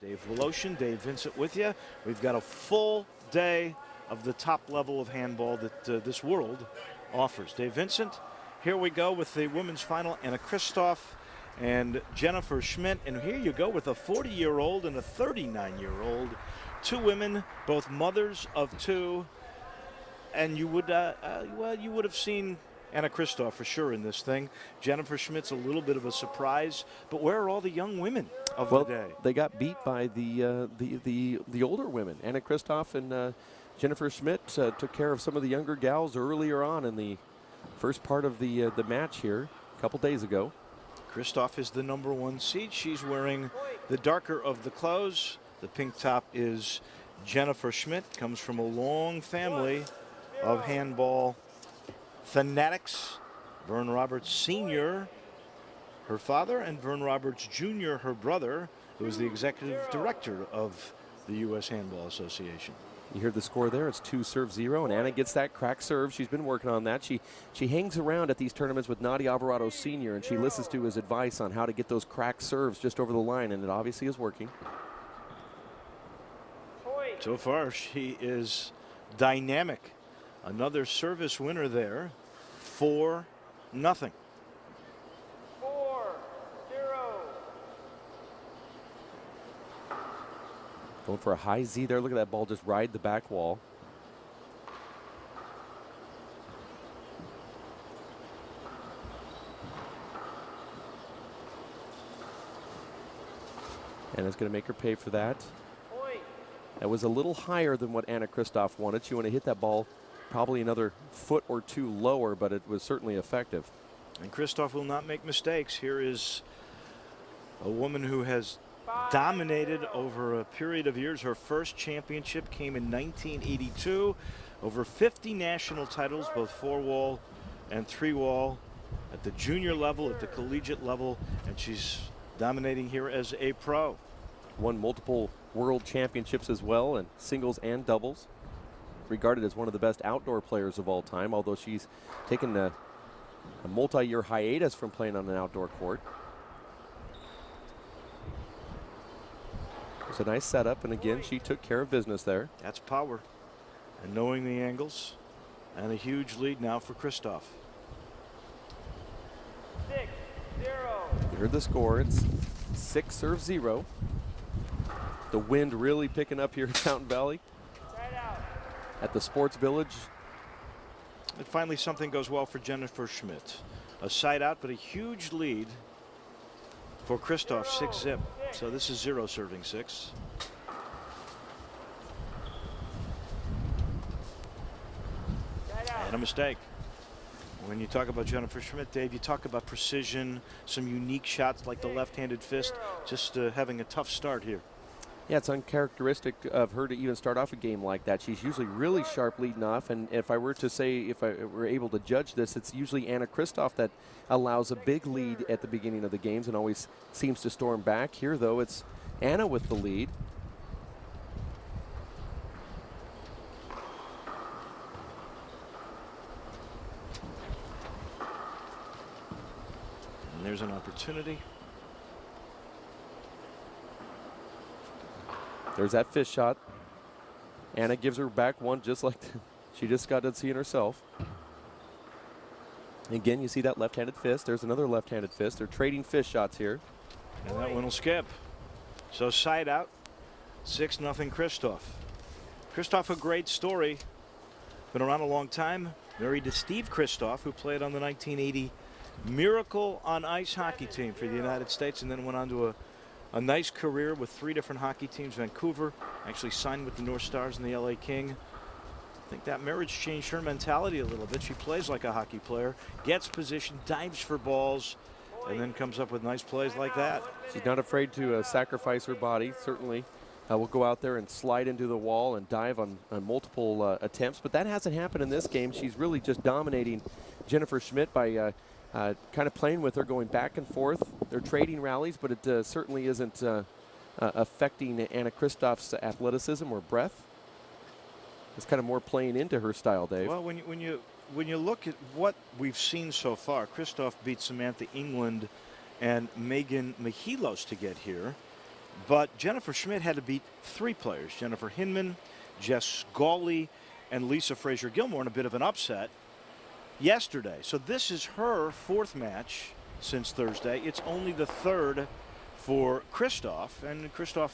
Dave Woloshin, Dave Vincent with you. We've got a full day of the top level of handball that this world offers. Dave Vincent, here we go with the women's final, Anna Kristoff and Jennifer Schmidt. And here you go with a 40-year-old and a 39-year-old. Two women, both mothers of two. And you would, you would have seen Anna Kristoff for sure in this thing. Jennifer Schmidt's a little bit of a surprise, but where are all the young women of the day? They got beat by the older women. Anna Kristoff and Jennifer Schmidt took care of some of the younger gals earlier on in the first part of the match here a couple days ago. Kristoff is the #1 seed. She's wearing the darker of the clothes. The pink top is Jennifer Schmidt. Comes from a long family of handball fanatics. Vern Roberts Sr., her father, and Vern Roberts Jr., her brother, who is the executive director of the U.S. Handball Association. You hear the score there. It's 2-0, and Anna gets that crack serve. She's been working on that. She hangs around at these tournaments with Nadia Alvarado Sr., and she listens to his advice on how to get those crack serves just over the line, and it obviously is working. So far, she is dynamic. Another service winner there, 4-0. 4-0. Going for a high Z there. Look at that ball just ride the back wall. And it's going to make her pay for that. That was a little higher than what Anna Kristoff wanted. She wanted to hit that ball probably another foot or two lower, but it was certainly effective. And Kristoff will not make mistakes. Here is a woman who has dominated over a period of years. Her first championship came in 1982. Over 50 national titles, both 4-wall and 3-wall, at the junior level, at the collegiate level, and she's dominating here as a pro. Won multiple world championships as well, and singles and doubles. Regarded as one of the best outdoor players of all time, although she's taken a multi-year hiatus from playing on an outdoor court. It's a nice setup, and again, she took care of business there. That's power. And knowing the angles, and a huge lead now for Kristoff. 6-0. You heard the score. It's 6-0. The wind really picking up here in Fountain Valley. At the Sports Village. And finally, something goes well for Jennifer Schmidt. A side out, but a huge lead for Kristoff, 6-0. So this is 0 serving 6. And a mistake. When you talk about Jennifer Schmidt, Dave, you talk about precision, some unique shots like the left-handed fist, just having a tough start here. Yeah, it's uncharacteristic of her to even start off a game like that. She's usually really sharp leading off, and if I were to say, if I were able to judge this, it's usually Anna Kristoff that allows a big lead at the beginning of the games and always seems to storm back. Here, though, it's Anna with the lead. And there's an opportunity. There's that fist shot. Anna gives her back one just like she just got done seeing herself. Again, you see that left-handed fist. There's another left-handed fist. They're trading fist shots here. And that one will skip. So side out, 6-0 Kristoff. Kristoff, a great story. Been around a long time. Married to Steve Kristoff, who played on the 1980 Miracle on Ice hockey team for the United States, and then went on to a nice career with 3 different hockey teams. Vancouver, actually signed with the North Stars and the LA King. I think that marriage changed her mentality a little bit. She plays like a hockey player, gets position, dives for balls, and then comes up with nice plays like that. She's not afraid to sacrifice her body, certainly. Will go out there and slide into the wall and dive on multiple attempts, but that hasn't happened in this game. She's really just dominating Jennifer Schmidt by kind of playing with her, going back and forth. They're trading rallies, but it certainly isn't affecting Anna Kristoff's athleticism or breath. It's kind of more playing into her style, Dave. Well, when you look at what we've seen so far, Kristoff beat Samantha England and Megan Michalos to get here. But Jennifer Schmidt had to beat 3 players: Jennifer Hinman, Jess Gawley, and Lisa Fraser-Gilmore in a bit of an upset yesterday. So this is her 4th match since Thursday. It's only the 3rd for Kristoff, and Kristoff,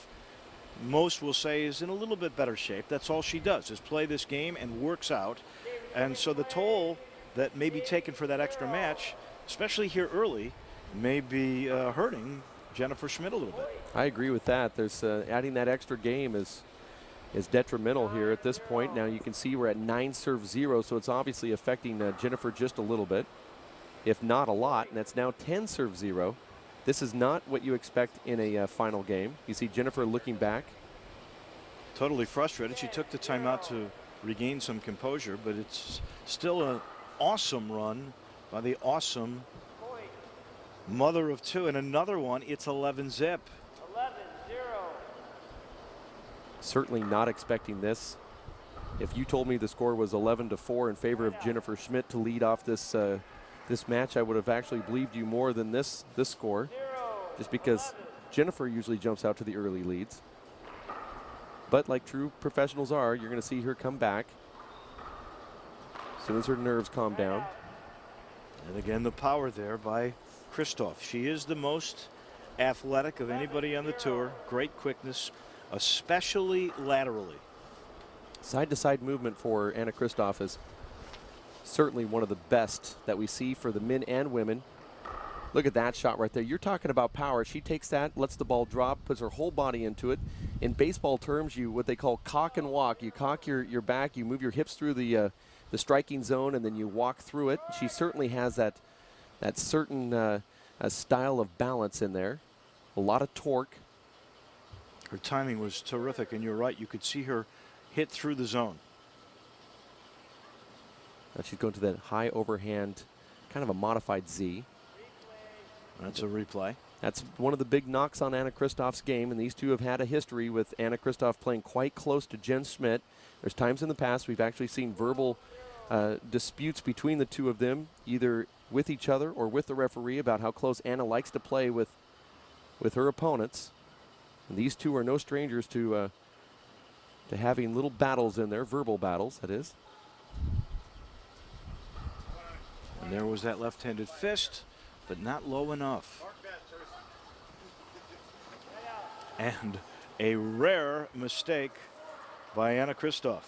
most will say, is in a little bit better shape. That's all she does, is play this game and works out. And so the toll that may be taken for that extra match, especially here early, may be hurting Jennifer Schmidt a little bit. I agree with that. There's adding that extra game is detrimental here at this point. Now you can see we're at 9-0, so it's obviously affecting Jennifer just a little bit, if not a lot, and that's now 10-0. This is not what you expect in a final game. You see Jennifer looking back. Totally frustrated. She took the timeout to regain some composure, but it's still an awesome run by the awesome mother of 2. And another one, it's 11-zip. 11-0. Certainly not expecting this. If you told me the score was 11-4 in favor of Jennifer Schmidt to lead off this this match, I would have actually believed you more than this score, just because Jennifer usually jumps out to the early leads. But like true professionals are, you're going to see her come back as soon as her nerves calm down. And again, the power there by Kristoff. She is the most athletic of anybody on the tour. Great quickness, especially laterally. Side-to-side movement for Anna Kristoff is certainly one of the best that we see for the men and women. Look at that shot right there. You're talking about power. She takes that, lets the ball drop, puts her whole body into it. In baseball terms, you what they call cock and walk. You cock your back, you move your hips through the striking zone, and then you walk through it. She certainly has that certain style of balance in there. A lot of torque. Her timing was terrific, and you're right. You could see her hit through the zone. Now she's going to that high overhand, kind of a modified Z. That's a replay. That's one of the big knocks on Anna Kristoff's game, and these two have had a history with Anna Kristoff playing quite close to Jen Schmidt. There's times in the past we've actually seen verbal disputes between the two of them, either with each other or with the referee, about how close Anna likes to play with her opponents. And these two are no strangers to having little battles in there, verbal battles, that is. And there was that left-handed fist, but not low enough. And a rare mistake by Anna Kristoff.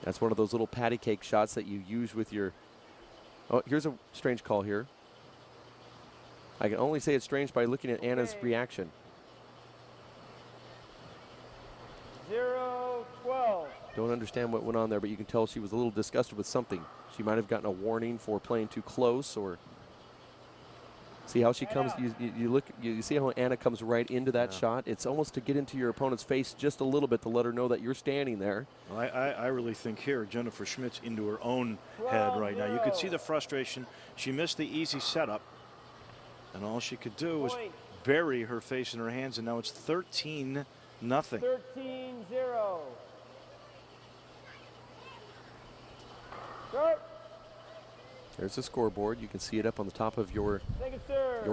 That's one of those little patty cake shots that you use with your... Oh, here's a strange call here. I can only say it's strange by looking at Anna's reaction. 0-12. Don't understand what went on there, but you can tell she was a little disgusted with something. She might have gotten a warning for playing too close, or see how she comes. You see how Anna comes right into that shot. It's almost to get into your opponent's face just a little bit to let her know that you're standing there. Well, I really think here Jennifer Schmidt's into her own head right now. You could see the frustration. She missed the easy setup, and all she could do was bury her face in her hands, and now it's 13-0. 13-0. Start. There's the scoreboard. You can see it up on the top of your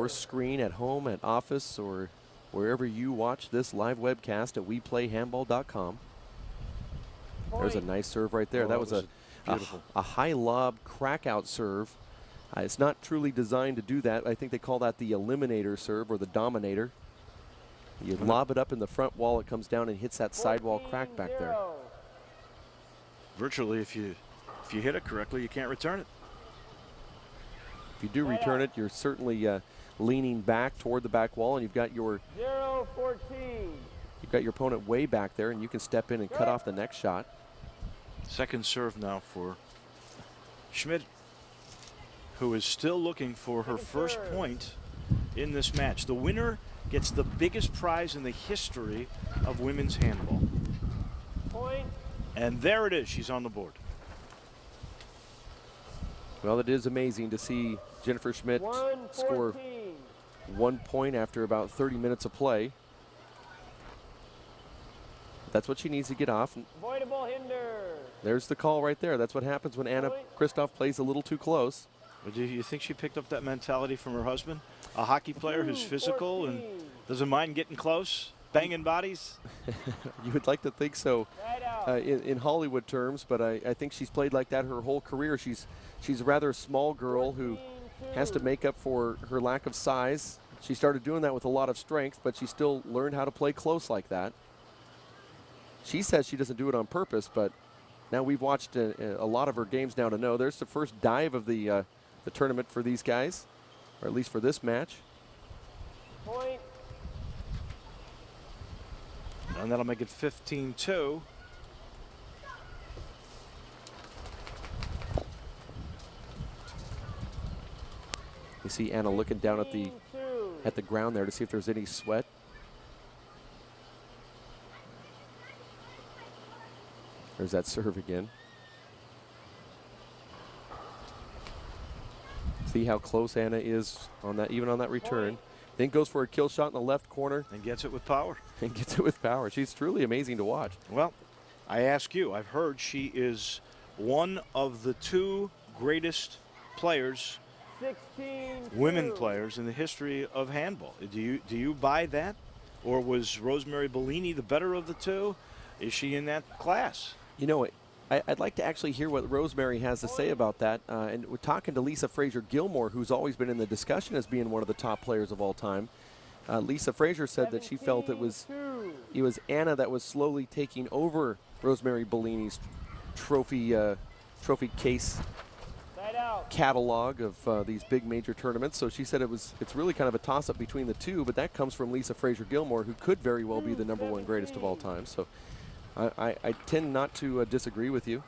screen at home, at office, or wherever you watch this live webcast at WePlayHandball.com. There's a nice serve right there. Oh, that was a high lob crack-out serve. It's not truly designed to do that. I think they call that the eliminator serve or the dominator. You lob it up in the front wall, it comes down and hits that sidewall crack back there. Virtually, if you hit it correctly, you can't return it. If you do return it, you're certainly leaning back toward the back wall, and you've got your 0-14. You've got your opponent way back there, and you can step in and cut off the next shot. Second serve now for Schmidt, who is still looking for her first point in this match. The winner gets the biggest prize in the history of women's handball. Point. And there it is. She's on the board. Well, it is amazing to see Jennifer Schmidt score 1 point after about 30 minutes of play. That's what she needs to get off. Avoidable hinder. There's the call right there. That's what happens when Anna Kristoff plays a little too close. But do you think she picked up that mentality from her husband? A hockey player who's physical and doesn't mind getting close, banging bodies? You would like to think so Right out. in Hollywood terms, but I think she's played like that her whole career. She's a rather small girl who 14-2. has to make up for her lack of size. She started doing that with a lot of strength, but she still learned how to play close like that. She says she doesn't do it on purpose, but now we've watched a lot of her games now to know. There's the first dive of the tournament for these guys, or at least for this match. Point. And that'll make it 15-2. You see Anna looking down at the 15-2. ground there to see if there's any sweat. There's that serve again. See how close Anna is on that, even on that return. Then goes for a kill shot in the left corner And gets it with power. and gets it with power. She's truly amazing to watch. Well, I ask you, I've heard she is one of the 2 greatest players, 16-2. women players, in the history of handball. Do you buy that? Or was Rosemary Bellini the better of the 2? Is she in that class? You know, I'd like to actually hear what Rosemary has to say about that. And we're talking to Lisa Fraser-Gilmore, who's always been in the discussion as being one of the top players of all time. Lisa Fraser said that she felt it was Anna that was slowly taking over Rosemary Bellini's trophy case Side out. catalog of these big major tournaments. So she said it's really kind of a toss-up between the 2, but that comes from Lisa Fraser-Gilmore, who could very well be the #1 greatest of all time. So I tend not to disagree with you.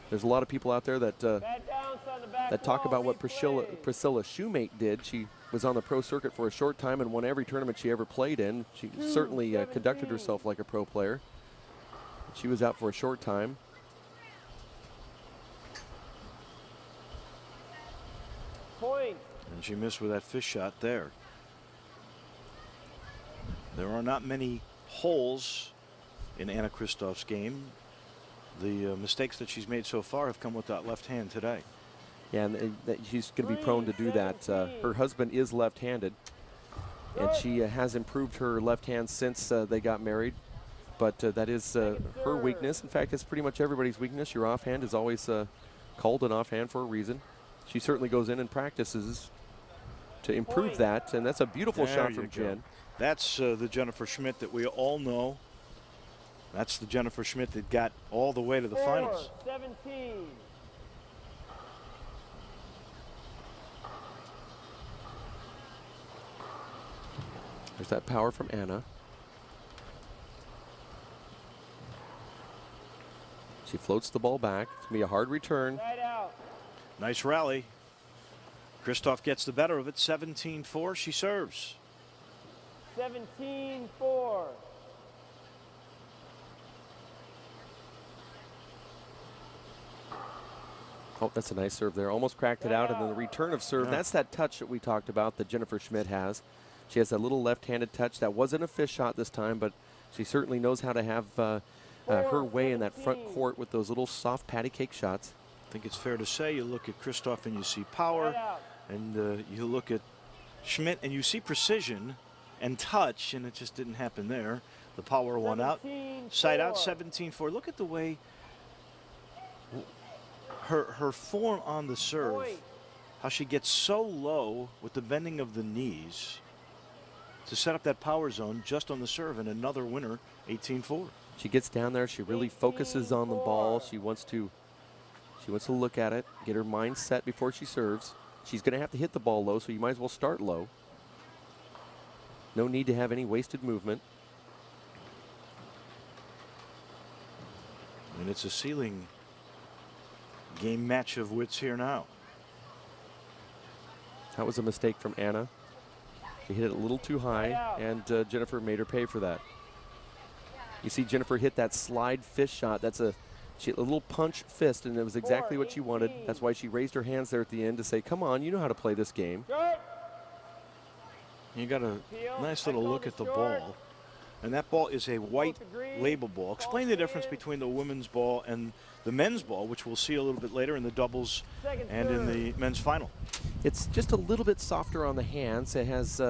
There's a lot of people out there that Bad bounce on the back that talk wall, about what replay. Priscilla Shoemate did. She was on the pro circuit for a short time and won every tournament she ever played in. She certainly conducted herself like a pro player. She was out for a short time. Point. And she missed with that fish shot there. There are not many holes in Anna Kristoff's game. The mistakes that she's made so far have come with that left hand today. Yeah, and that she's going to be prone to do that. Her husband is left-handed, and she has improved her left hand since they got married. But that is her weakness. In fact, it's pretty much everybody's weakness. Your offhand is always called an offhand for a reason. She certainly goes in and practices to improve that, and that's a beautiful There shot you from go. Jen. That's the Jennifer Schmidt that we all know. That's the Jennifer Schmidt that got all the way to the finals. 17. There's that power from Anna. She floats the ball back. It's going to be a hard return. Side out. Nice rally. Kristoff gets the better of it. 17-4. She serves. 17-4. Oh, that's a nice serve there. Almost cracked it out, and then the return of serve. Yeah. That's that touch that we talked about that Jennifer Schmidt has. She has that little left-handed touch. That wasn't a fish shot this time, but she certainly knows how to have her way in that front court with those little soft patty cake shots. I think it's fair to say you look at Kristoff and you see power, Side out. and you look at Schmidt and you see precision and touch, and it just didn't happen there. The power won out. 17-4. Side out, 17-4. Look at the way her form on the serve, Point. how she gets so low with the bending of the knees to set up that power zone just on the serve, and another winner, 18-4. She gets down there. She really focuses on the ball. 18-4. She wants to look at it, get her mind set before she serves. She's going to have to hit the ball low, so you might as well start low. No need to have any wasted movement. And it's a ceiling game match of wits here now. That was a mistake from Anna. She hit it a little too high, and Jennifer made her pay for that. You see Jennifer hit that slide fist shot. That's a little punch fist, and it was exactly what she wanted. That's why she raised her hands there at the end to say, come on, you know how to play this game. Short. You got a nice little look at the ball. And that ball is a white Both agree. label ball. Explain the difference between the women's ball and the men's ball, which we'll see a little bit later in the doubles Second and in serve. the men's final. It's just a little bit softer on the hands. It has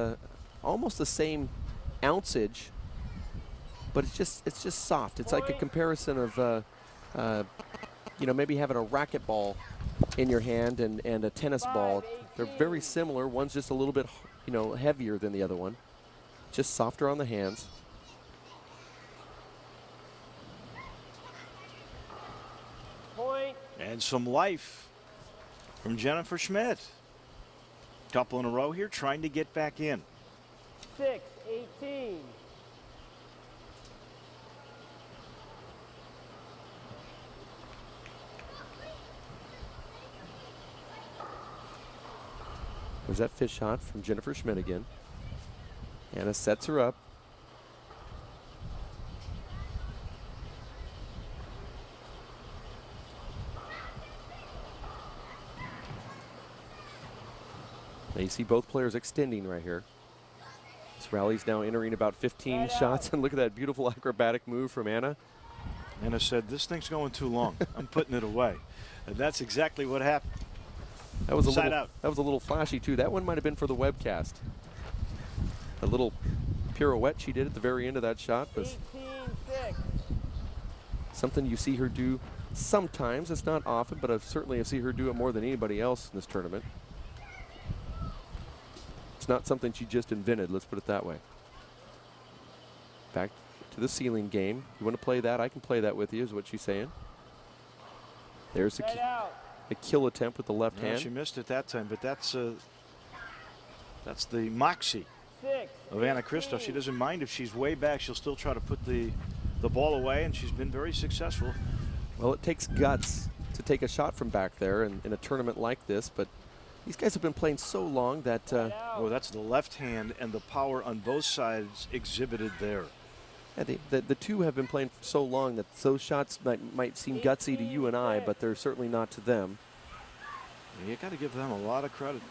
almost the same ounceage, but it's just soft. It's like a comparison of you know, maybe having a racquetball in your hand and a tennis ball. They're very similar. One's just a little bit, you know, heavier than the other one. Just softer on the hands. Point. And some life from Jennifer Schmidt. Couple in a row here, trying to get back in. 6-18. There's that fish shot from Jennifer Schmidt again. Anna sets her up. Now you see both players extending right here. This rally's now entering about 15 Right shots, out. and look at that beautiful acrobatic move from Anna. Anna said, this thing's going too long. I'm putting it away. And that's exactly what happened. That was a Side little, out. that was a little flashy too. That one might have been for the webcast. A little pirouette she did at the very end of that shot was 18-6. something you see her do sometimes. It's not often, but I've certainly see her do it more than anybody else in this tournament. It's not something she just invented, let's put it that way. Back to the ceiling game. You want to play that? I can play that with you, is what she's saying. There's Right out. a kill attempt with the left Well, hand. she missed it that time, but that's the moxie 6. of Anna Kristoff. She doesn't mind if she's way back. She'll still try to put the ball away, and she's been very successful. Well, it takes guts to take a shot from back there in a tournament like this, but these guys have been playing so long that Right out. Oh, that's the left hand and the power on both sides exhibited there. yeah, the two have been playing for so long that those shots might seem gutsy to you and I, but they're certainly not to them. You got to give them a lot of credit.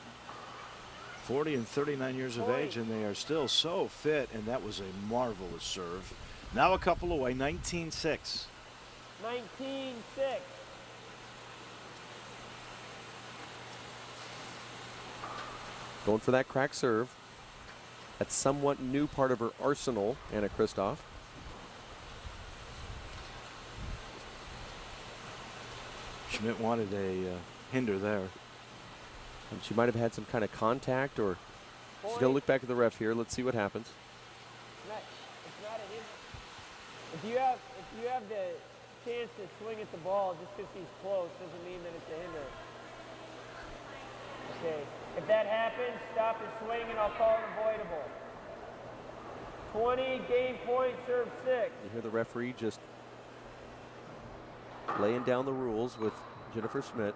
40 and 39 years of age, and they are still so fit, and that was a marvelous serve. Now a couple away, 19-6. 19-6. Going for that crack serve. That's somewhat new part of her arsenal, Anna Kristoff. Schmidt wanted a hinder there. And she might have had some kind of contact, or she's going to look back at the ref here. Let's see what happens. It's not an in. If you have the chance to swing at the ball just because she's close doesn't mean that it's a hinder. Okay. If that happens, stop the swing and I'll call it avoidable. 20, game point, serve 6. You hear the referee just laying down the rules with Jennifer Schmidt.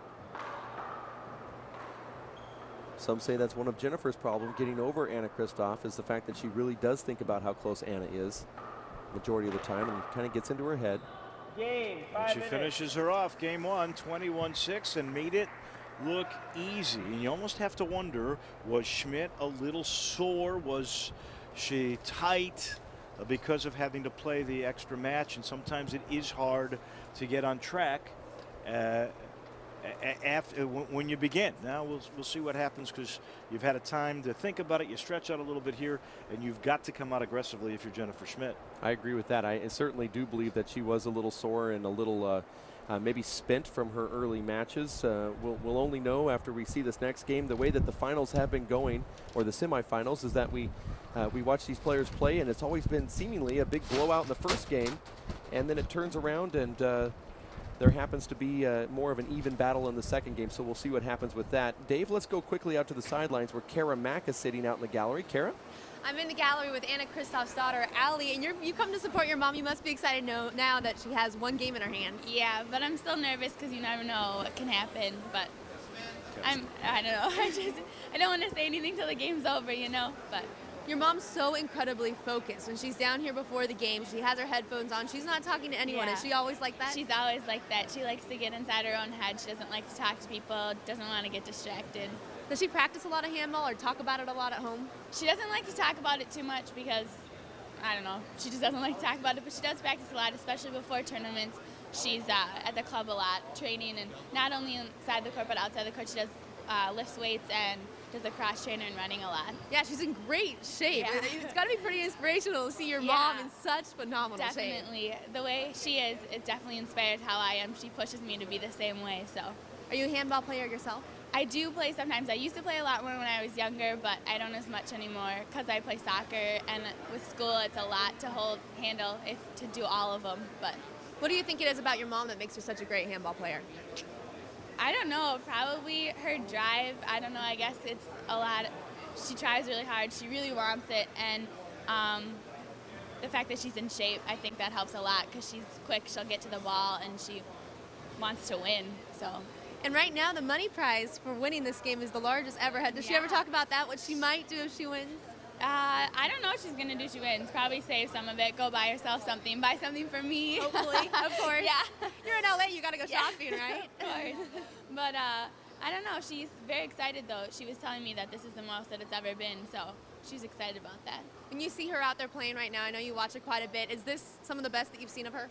Some say that's one of Jennifer's problems getting over Anna Kristoff, is the fact that she really does think about how close Anna is majority of the time and kind of gets into her head. Game, And 5 she minutes. finishes her off game one, 21-6, and made it look easy. And you almost have to wonder, was Schmidt a little sore? Was she tight because of having to play the extra match? And sometimes it is hard to get on track after when you begin. Now we'll see what happens, because you've had a time to think about it. You stretch out a little bit here, and you've got to come out aggressively if you're Jennifer Schmidt. I agree with that. I certainly do believe that she was a little sore and a little maybe spent from her early matches. We'll only know after we see this next game. The way that the finals have been going, or the semifinals, is that we watch these players play, and it's always been seemingly a big blowout in the first game, and then it turns around and there happens to be more of an even battle in the second game. So we'll see what happens with that. Dave, let's go quickly out to the sidelines where Kara Mack is sitting out in the gallery. Kara? I'm in the gallery with Anna Kristoff's daughter, Allie, and you come to support your mom. You must be excited now that she has one game in her hands. Yeah, but I'm still nervous because you never know what can happen. But I don't know. I don't want to say anything till the game's over, you know. But Your mom's so incredibly focused. When she's down here before the game, she has her headphones on. She's not talking to anyone. Yeah. Is she always like that? she's always like that. She likes to get inside her own head. She doesn't like to talk to people. Doesn't want to get distracted. Does she practice a lot of handball or talk about it a lot at home? She doesn't like to talk about it too much because I don't know, she just doesn't like to talk about it, but she does practice a lot, especially before tournaments. She's at the club a lot, training, and not only inside the court, but outside the court. She does lifts weights and does a cross trainer and running a lot. Yeah, she's in great shape. Yeah. It's got to be pretty inspirational to see your mom in such phenomenal shape. Definitely. The way she is, it definitely inspired how I am. She pushes me to be the same way, so. Are you a handball player yourself? I do play sometimes. I used to play a lot more when I was younger, but I don't as much anymore because I play soccer, and with school it's a lot to handle to do all of them. But what do you think it is about your mom that makes her such a great handball player? I don't know, probably her drive. I don't know, I guess it's a lot. She tries really hard. She really wants it, and the fact that she's in shape, I think that helps a lot because she's quick. She'll get to the ball, and she wants to win, so. And right now, the money prize for winning this game is the largest ever. Does she ever talk about that, what she might do if she wins? I don't know what she's going to do if she wins. Probably save some of it, go buy herself something, buy something for me. Hopefully, of course. Yeah. You're in LA, you got to go shopping, right? Of course. But I don't know. She's very excited, though. She was telling me that this is the most that it's ever been, so she's excited about that. When you see her out there playing right now, I know you watch her quite a bit. Is this some of the best that you've seen of her?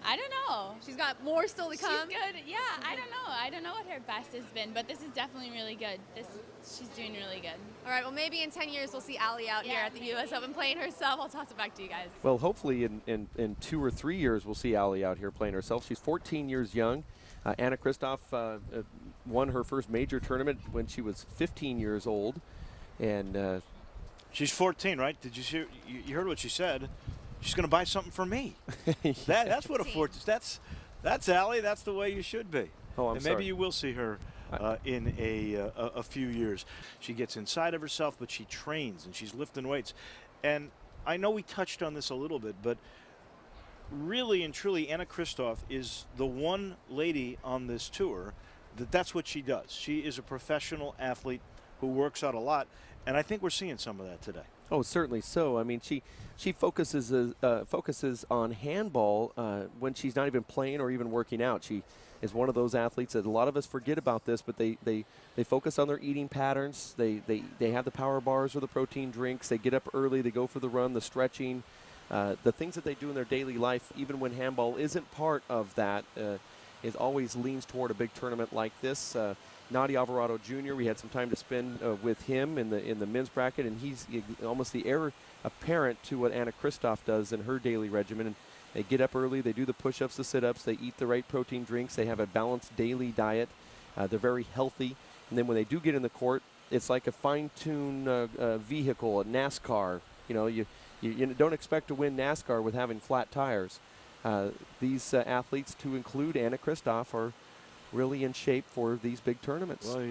I don't know. She's got more still to come? She's good. Yeah, I don't know. I don't know what her best has been, but this is definitely really good. She's doing really good. All right, well, maybe in 10 years we'll see Allie out here at the U.S. Open playing herself. I'll toss it back to you guys. Well, hopefully in 2 or 3 years we'll see Allie out here playing herself. She's 14 years young. Anna Kristoff won her first major tournament when she was 15 years old. And she's 14, right? Did you see? You heard what she said. She's going to buy something for me. That's what a fortune. That's Allie. That's the way you should be. Oh, I'm and maybe sorry. you will see her in a few years. She gets inside of herself, but she trains and she's lifting weights. And I know we touched on this a little bit, but really and truly, Anna Kristoff is the one lady on this tour that's what she does. She is a professional athlete who works out a lot, and I think we're seeing some of that today. Oh, certainly so. I mean, she focuses on handball when she's not even playing or even working out. She is one of those athletes that a lot of us forget about this, but they focus on their eating patterns. They have the power bars or the protein drinks. They get up early. They go for the run, the stretching, the things that they do in their daily life, even when handball isn't part of that, it always leans toward a big tournament like this. Nadi Alvarado Jr., we had some time to spend with him in the men's bracket, and he's almost the heir apparent to what Anna Kristoff does in her daily regimen. And they get up early, they do the push-ups, the sit-ups, they eat the right protein drinks, they have a balanced daily diet, they're very healthy. And then when they do get in the court, it's like a fine-tuned vehicle, a NASCAR. You know, you don't expect to win NASCAR with having flat tires. These athletes, to include Anna Kristoff, are really in shape for these big tournaments. Well,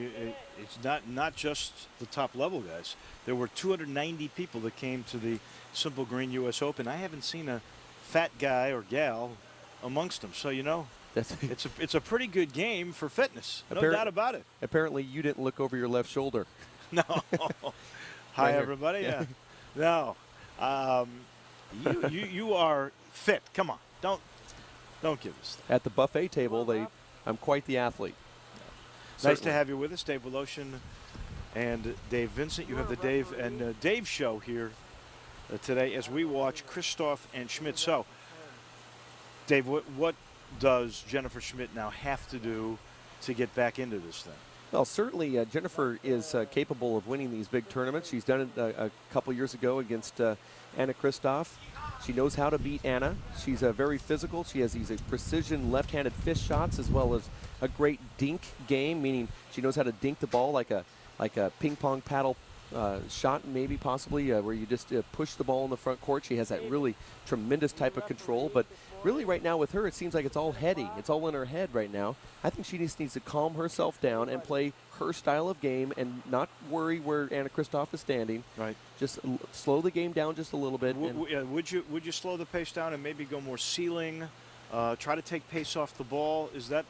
it's not just the top level guys. There were 290 people that came to the Simple Green U.S. Open. I haven't seen a fat guy or gal amongst them. So, you know, it's a pretty good game for fitness. No doubt about it. Apparently you didn't look over your left shoulder. No. Hi, Right everybody. Yeah. No. You are fit. Come on. Don't give us that. At the buffet table, I'm quite the athlete. Nice to have you with us, Dave Woloshin and Dave Vincent. You have the Dave and Dave show here today as we watch Kristoff and Schmidt. So, Dave, what does Jennifer Schmidt now have to do to get back into this thing? Well, certainly Jennifer is capable of winning these big tournaments. She's done it a couple years ago against Anna Kristoff. She knows how to beat Anna. She's very physical. She has these precision left-handed fist shots as well as a great dink game, meaning she knows how to dink the ball like a ping pong paddle shot, maybe possibly, where you just push the ball in the front court. She has that really tremendous type of control. But really right now with her, it seems like it's all heady. It's all in her head right now. I think she just needs to calm herself down and play her style of game and not worry where Anna Kristoff is standing. Right. Just slow the game down just a little bit. Would you slow the pace down and maybe go more ceiling, try to take pace off the ball? Is that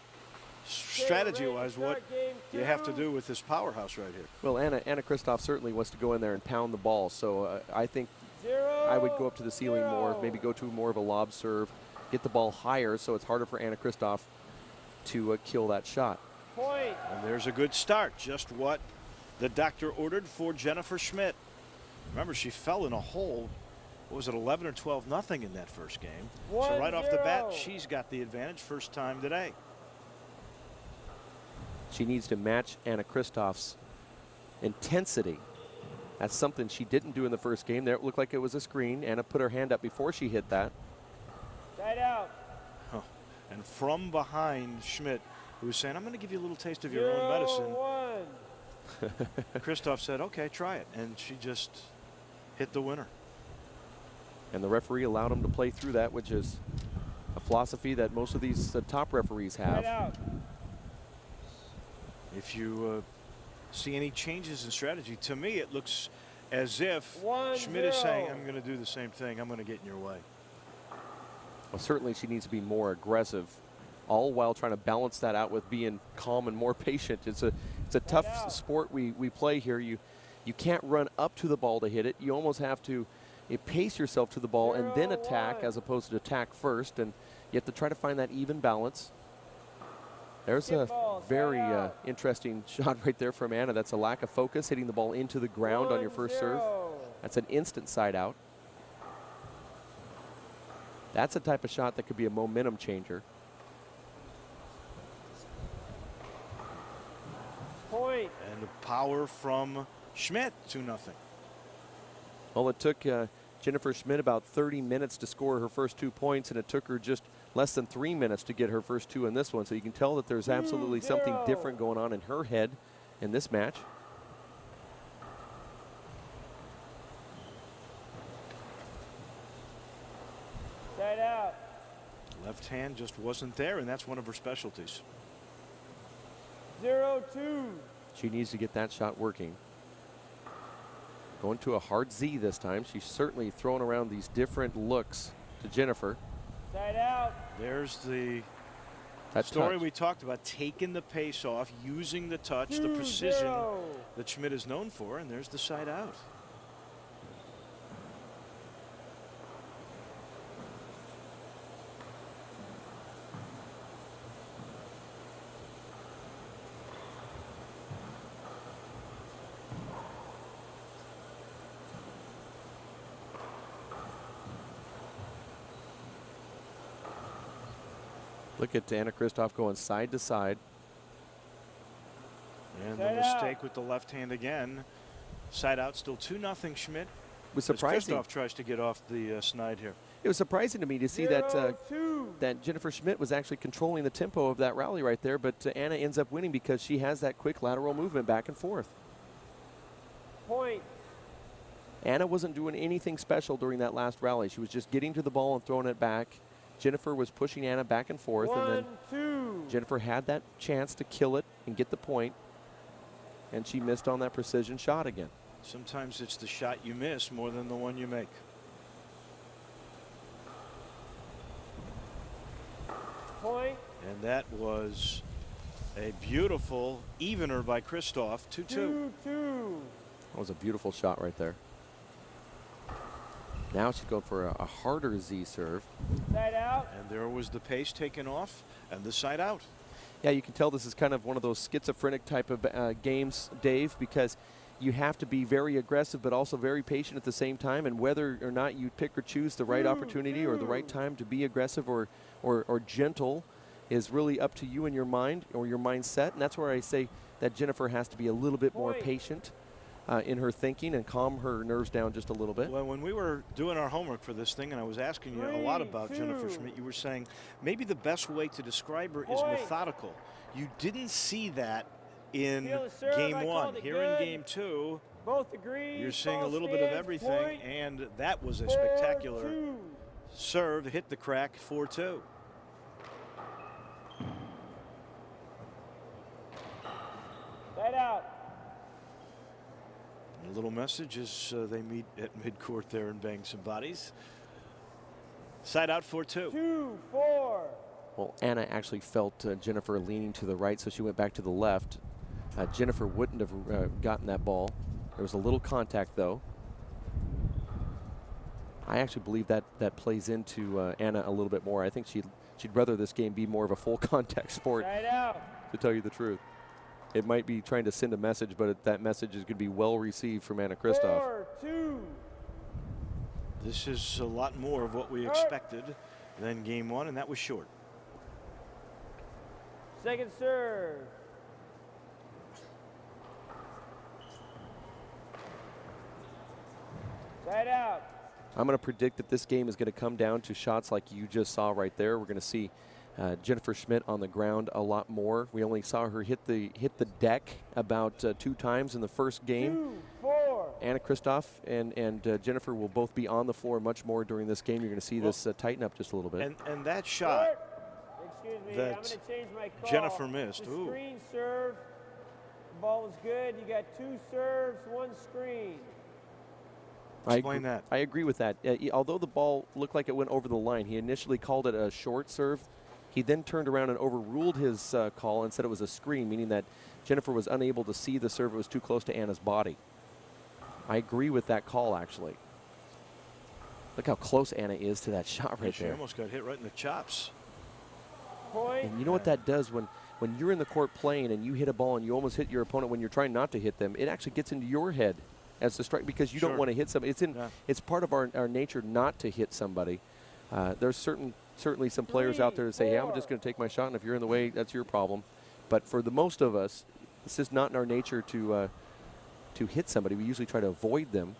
strategy-wise what you have to do with this powerhouse right here? Well, Anna Kristoff certainly wants to go in there and pound the ball, so I think I would go up to the ceiling more, maybe go to more of a lob serve, get the ball higher so it's harder for Anna Kristoff to kill that shot. Point. And there's a good start, just what the doctor ordered for Jennifer Schmidt. Remember, she fell in a hole what was it, 11 or 12 nothing in that first game. So 1-0. right off the bat, she's got the advantage first time today. She needs to match Anna Kristoff's intensity. That's something she didn't do in the first game. There it looked like it was a screen. Anna put her hand up before she hit that. Side out. Oh. And from behind Schmidt, who was saying, I'm going to give you a little taste of your own medicine. 0-1. Kristoff said, okay, try it. And she just hit the winner. And the referee allowed him to play through that, which is a philosophy that most of these top referees Side have. out. If you see any changes in strategy, to me it looks as if 1-0. Schmidt is saying, I'm going to do the same thing. I'm going to get in your way. Well, certainly she needs to be more aggressive, all while trying to balance that out with being calm and more patient. It's a tough sport we play here. You can't run up to the ball to hit it. You almost have to pace yourself to the ball and then attack, 0-1. as opposed to attack first. And you have to try to find that even balance. There's a very interesting shot right there from Anna. That's a lack of focus, hitting the ball into the ground on your first serve. 1-0. That's an instant side out. That's a type of shot that could be a momentum changer. Point. And the power from Schmidt, 2-0. Well, it took Jennifer Schmidt about 30 minutes to score her first 2 points, and it took her just less than 3 minutes to get her first 2 in this one. So you can tell that there's absolutely something different going on in her head in this match. Side out. Left hand just wasn't there, and that's one of her specialties. 0-2. She needs to get that shot working. Going to a hard Z this time. She's certainly throwing around these different looks to Jennifer. Side out. There's the That story touch. we talked about, taking the pace off, using the touch, the 2-0. precision that Schmidt is known for, and there's the side out. Look at Anna Kristoff going side to side. And the Side mistake out. with the left hand again. Side out, still 2-0 Schmidt. It was As surprising. Kristoff tries to get off the snide here. It was surprising to me to see that 0-2. that Jennifer Schmidt was actually controlling the tempo of that rally right there, but Anna ends up winning because she has that quick lateral movement back and forth. Point. Anna wasn't doing anything special during that last rally. She was just getting to the ball and throwing it back. Jennifer was pushing Anna back and forth, and then 1-2. Jennifer had that chance to kill it and get the point, and she missed on that precision shot again. Sometimes it's the shot you miss more than the one you make. Point. And that was a beautiful evener by Kristoff, 2-2. 2-2. That was a beautiful shot right there. Now she's going for a harder Z serve. Side out. And there was the pace taken off and the side out. Yeah, you can tell this is kind of one of those schizophrenic type of games, Dave, because you have to be very aggressive but also very patient at the same time, and whether or not you pick or choose the right opportunity or the right time to be aggressive or gentle is really up to you and your mind or your mindset, and that's where I say that Jennifer has to be a little bit more patient in her thinking and calm her nerves down just a little bit. Well, when we were doing our homework for this thing and I was asking you a lot about Jennifer Schmidt, you were saying maybe the best way to describe her is methodical. You didn't see that in Feel the serve, game I one. called it Here good. in game two, Both agree. you're seeing a Ball little bit of stands, everything, point. and that was a spectacular 4-2. serve, hit the crack, 4-2. Side out. And a little message as they meet at midcourt there and bang some bodies. Side out, 4-2. 2-4. Well, Anna actually felt Jennifer leaning to the right, so she went back to the left. Jennifer wouldn't have gotten that ball. There was a little contact, though. I actually believe that plays into Anna a little bit more. I think she'd rather this game be more of a full contact sport, Side out. to tell you the truth. It might be trying to send a message, but that message is going to be well received from Anna Kristoff. 4-2. This is a lot more of what we expected than game one, and that was short. Second serve. Side out. I'm going to predict that this game is going to come down to shots like you just saw right there. We're going to see Jennifer Schmidt on the ground a lot more. We only saw her hit the deck about 2 times in the first game. 2, 4. Anna Kristoff and Jennifer will both be on the floor much more during this game. You're going to see this tighten up just a little bit. And that shot Excuse me, that I'm going to change my call. Jennifer missed. The Ooh. screen serve. The ball was good. You got 2 serves, 1 screen. Explain that. I agree with that. Although the ball looked like it went over the line, he initially called it a short serve. He then turned around and overruled his call and said it was a screen, meaning that Jennifer was unable to see the serve. It was too close to Anna's body. I agree with that call, actually. Look how close Anna is to that shot right She there. almost got hit right in the chops. Point. And you know what that does when you're in the court playing and you hit a ball and you almost hit your opponent when you're trying not to hit them, it actually gets into your head as the strike because you don't want to hit somebody. It's part of our nature not to hit somebody. There's certainly some players out there that say, hey, I'm just going to take my shot, and if you're in the way, that's your problem. But for the most of us, it's just not in our nature to hit somebody. We usually try to avoid them.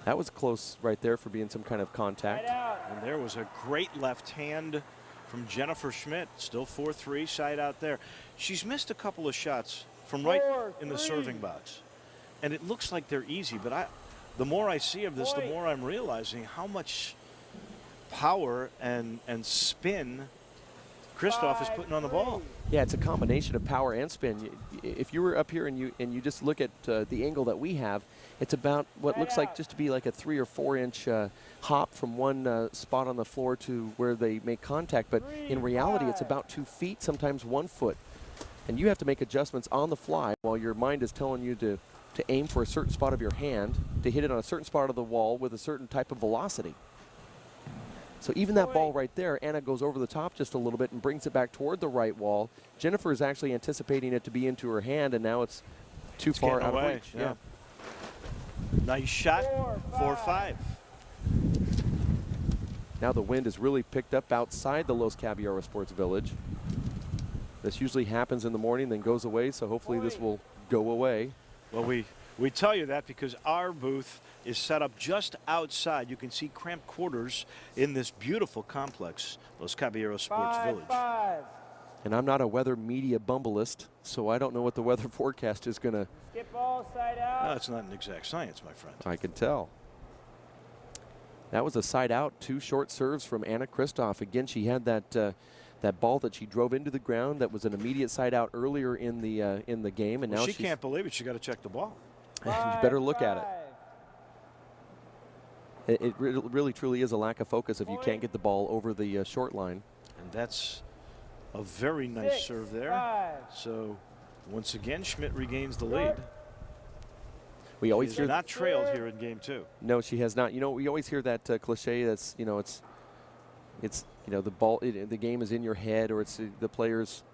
That was close right there for being some kind of contact. And there was a great left hand from Jennifer Schmidt. Still 4-3, side out there. She's missed a couple of shots from right in the serving box. And it looks like they're easy, but the more I see of this, the more I'm realizing how much power and spin Kristoff is putting on the ball. Yeah, it's a combination of power and spin. If you were up here and you just look at the angle that we have, it's about what looks like just to be like a 3 or 4 inch hop from one spot on the floor to where they make contact. But in reality, it's about 2 feet, sometimes 1 foot. And you have to make adjustments on the fly while your mind is telling you to aim for a certain spot of your hand, to hit it on a certain spot of the wall with a certain type of velocity. So even that ball right there, Anna goes over the top just a little bit and brings it back toward the right wall. Jennifer is actually anticipating it to be into her hand, and now it's too far out of reach. Yeah. Nice shot, 4-5. Now the wind has really picked up outside the Los Caballeros Sports Village. This usually happens in the morning, then goes away, so hopefully this will go away. Well, we tell you that because our booth is set up just outside. You can see cramped quarters in this beautiful complex, Los Caballeros Sports Village. 5. And I'm not a weather media bumbleist, so I don't know what the weather forecast is going to. Skip ball, side out. No, it's not an exact science, my friend. I can tell. That was a side out, 2 short serves from Anna Kristoff. Again, she had that ball that she drove into the ground that was an immediate side out earlier in the game, and now she can't believe it. She got to check the ball. You better look at it. It really truly is a lack of focus if you can't get the ball over the short line. And that's a very nice serve there. 5. So once again, Schmidt regains the lead. We always She's hear not trailed here in game 2. No, she has not. You know, we always hear that cliche that's, it's the ball, the game is in your head, or it's the players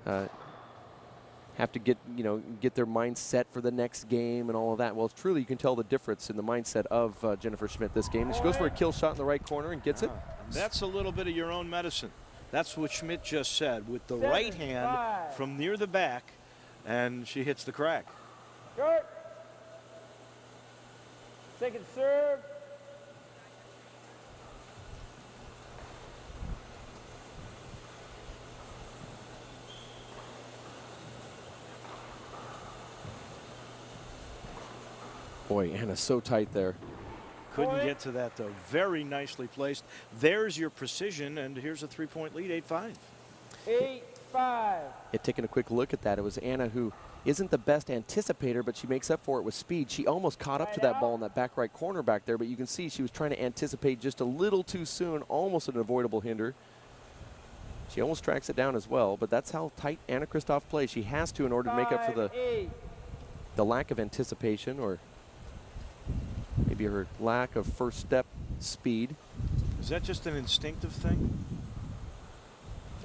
have to get their mind set for the next game and all of that. Well, truly, you can tell the difference in the mindset of Jennifer Schmidt this game. And she goes for a kill shot in the right corner and gets it. That's a little bit of your own medicine. That's what Schmidt just said, with the right hand from near the back, and she hits the crack. Short. Second serve. Boy, Anna's so tight there. Couldn't get to that, though. Very nicely placed. There's your precision, and here's a 3-point lead, 8-5. 8-5. Yeah, taking a quick look at that, it was Anna who isn't the best anticipator, but she makes up for it with speed. She almost caught up to that ball in that back right corner back there, but you can see she was trying to anticipate just a little too soon, almost an avoidable hinder. She almost tracks it down as well, but that's how tight Anna Kristoff plays. She has to in order to make up for the lack of anticipation, or maybe her lack of first step speed. Is that just an instinctive thing?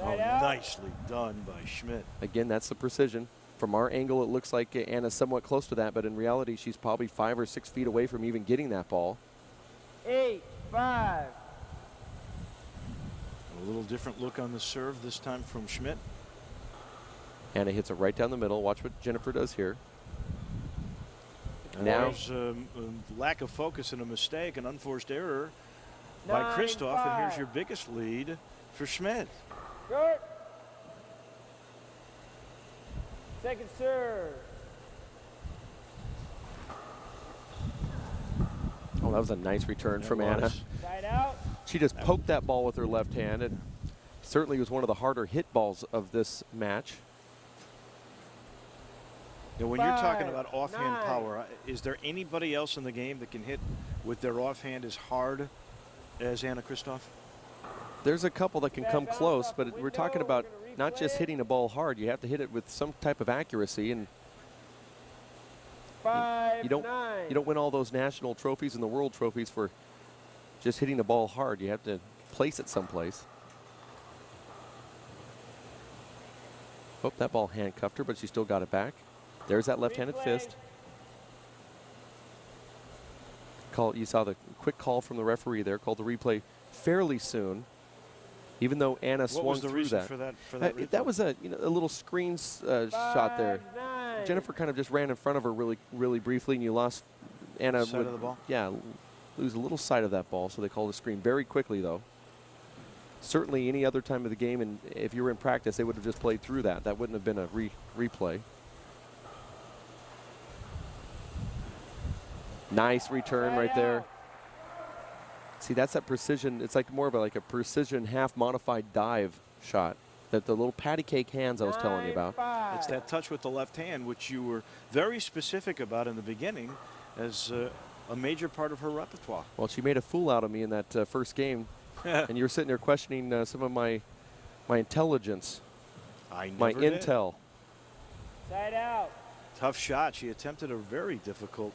Oh, nicely done by Schmidt. Again, that's the precision. From our angle, it looks like Anna's somewhat close to that, but in reality, she's probably 5 or 6 feet away from even getting that ball. 8-5. A little different look on the serve this time from Schmidt. Anna hits it right down the middle. Watch what Jennifer does here. And Now, there's a lack of focus and a mistake, an unforced error by 9-5. Kristoff, and here's your biggest lead for Schmidt. Short. Second serve. oh, that was a nice return It from Anna. was. Side out. She just poked that ball with her left hand, and certainly was one of the harder hit balls of this match. Now, when you're talking 5, about offhand 9. power, is there anybody else in the game that can hit with their offhand as hard as Anna Kristoff? There's a couple that can Bad come bounce close, off the but we're window. talking We're about gonna not just replay hitting a ball hard. You have to hit it with some type of accuracy, and 5-9. you don't win all those national trophies and the world trophies for just hitting the ball hard. You have to place it someplace. Oh, that ball handcuffed her, but she still got it back. There's that left-handed Replay. fist. Call. You saw the quick call from the referee there. Called the replay fairly soon, even though Anna What swung was the through reason that. for that? That was a a little screen shot there. 5-9. Jennifer kind of just ran in front of her really briefly, and you lost Anna. Side of the ball? Yeah, lose a little sight of that ball, so they called a screen very quickly, though. Certainly any other time of the game, and if you were in practice, they would have just played through that. That wouldn't have been a replay. Nice return right there. See, that's that precision. It's like more of a precision half modified dive shot. That the little patty cake hands I was telling you about. 9-5. It's that touch with the left hand, which you were very specific about in the beginning as a major part of her repertoire. Well, she made a fool out of me in that first game, and you were sitting there questioning some of my intelligence, I never my did. intel. Side out. Tough shot. She attempted a very difficult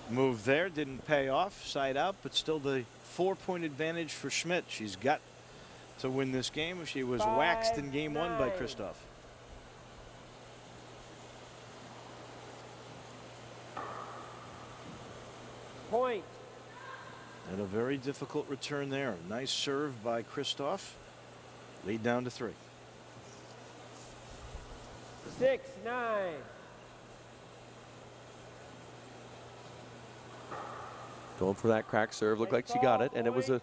move there. Didn't pay off. Side out, but still the 4-point advantage for Schmidt. She's got to win this game. She was waxed in game 1 by 5-9. Kristoff. Point. And a very difficult return there. Nice serve by Kristoff. Lead down to 3. 6-9. Going for that crack serve. Looked like she got it, and it was a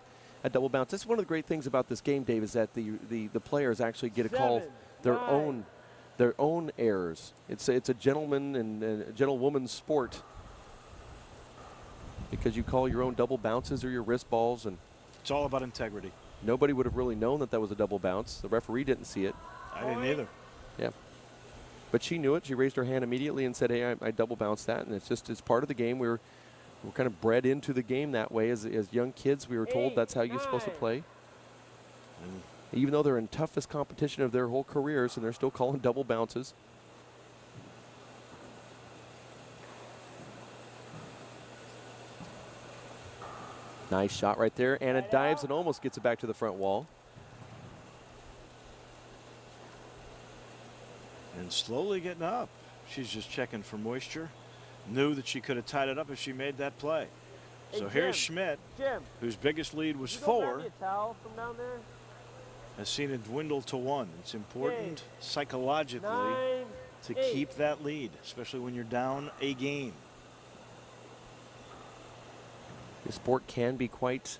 double bounce. That's one of the great things about this game, Dave, is that the players actually get to call 7, their own errors. It's a gentleman and a gentlewoman's sport, because you call your own double bounces or your wrist balls, and It's all about integrity. nobody would have really known that was a double bounce. The referee didn't see it. I didn't either. Yeah. But she knew it. She raised her hand immediately and said, hey, I double bounced that. And it's part of the game. We're kind of bred into the game that way. As young kids, we were told 8, that's how you're supposed to 9. play. Even though they're in toughest competition of their whole careers, and they're still calling double bounces. Nice shot right there. Anna dives and almost gets it back to the front wall. And slowly getting up. She's just checking for moisture. Knew that she could have tied it up if she made that play. Hey, So here's Jim. Schmidt, Jim, whose biggest lead was you go grab 4, me a towel from down there? has seen it dwindle to 1. It's important psychologically 9, to 8. keep that lead, especially when you're down a game. The sport can be quite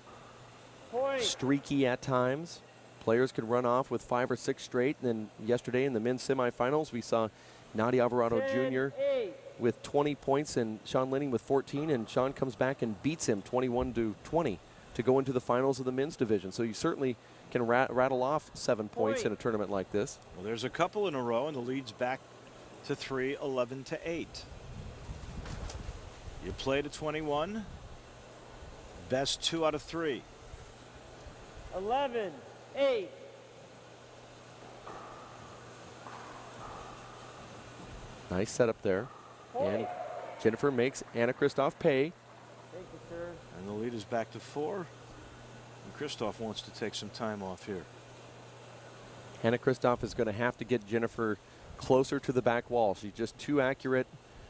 Point. streaky at times. Players could run off with 5 or 6 straight. And then yesterday in the men's semifinals, we saw Nadia Alvarado 10, Jr. 8. with 20 points and Sean Lenning with 14. And Sean comes back and beats him 21-20 to go into the finals of the men's division. So you certainly can rattle off 7 points in a tournament like this. Well, there's a couple in a row, and the lead's back to 3, 11-8. You play to 21. Best 2 out of 3. 11, 8. Nice setup there. Point. And Jennifer makes Anna Kristoff pay. Thank you, sir. And the lead is back to 4. And Kristoff wants to take some time off here. Anna Kristoff is going to have to get Jennifer closer to the back wall. She's just too accurate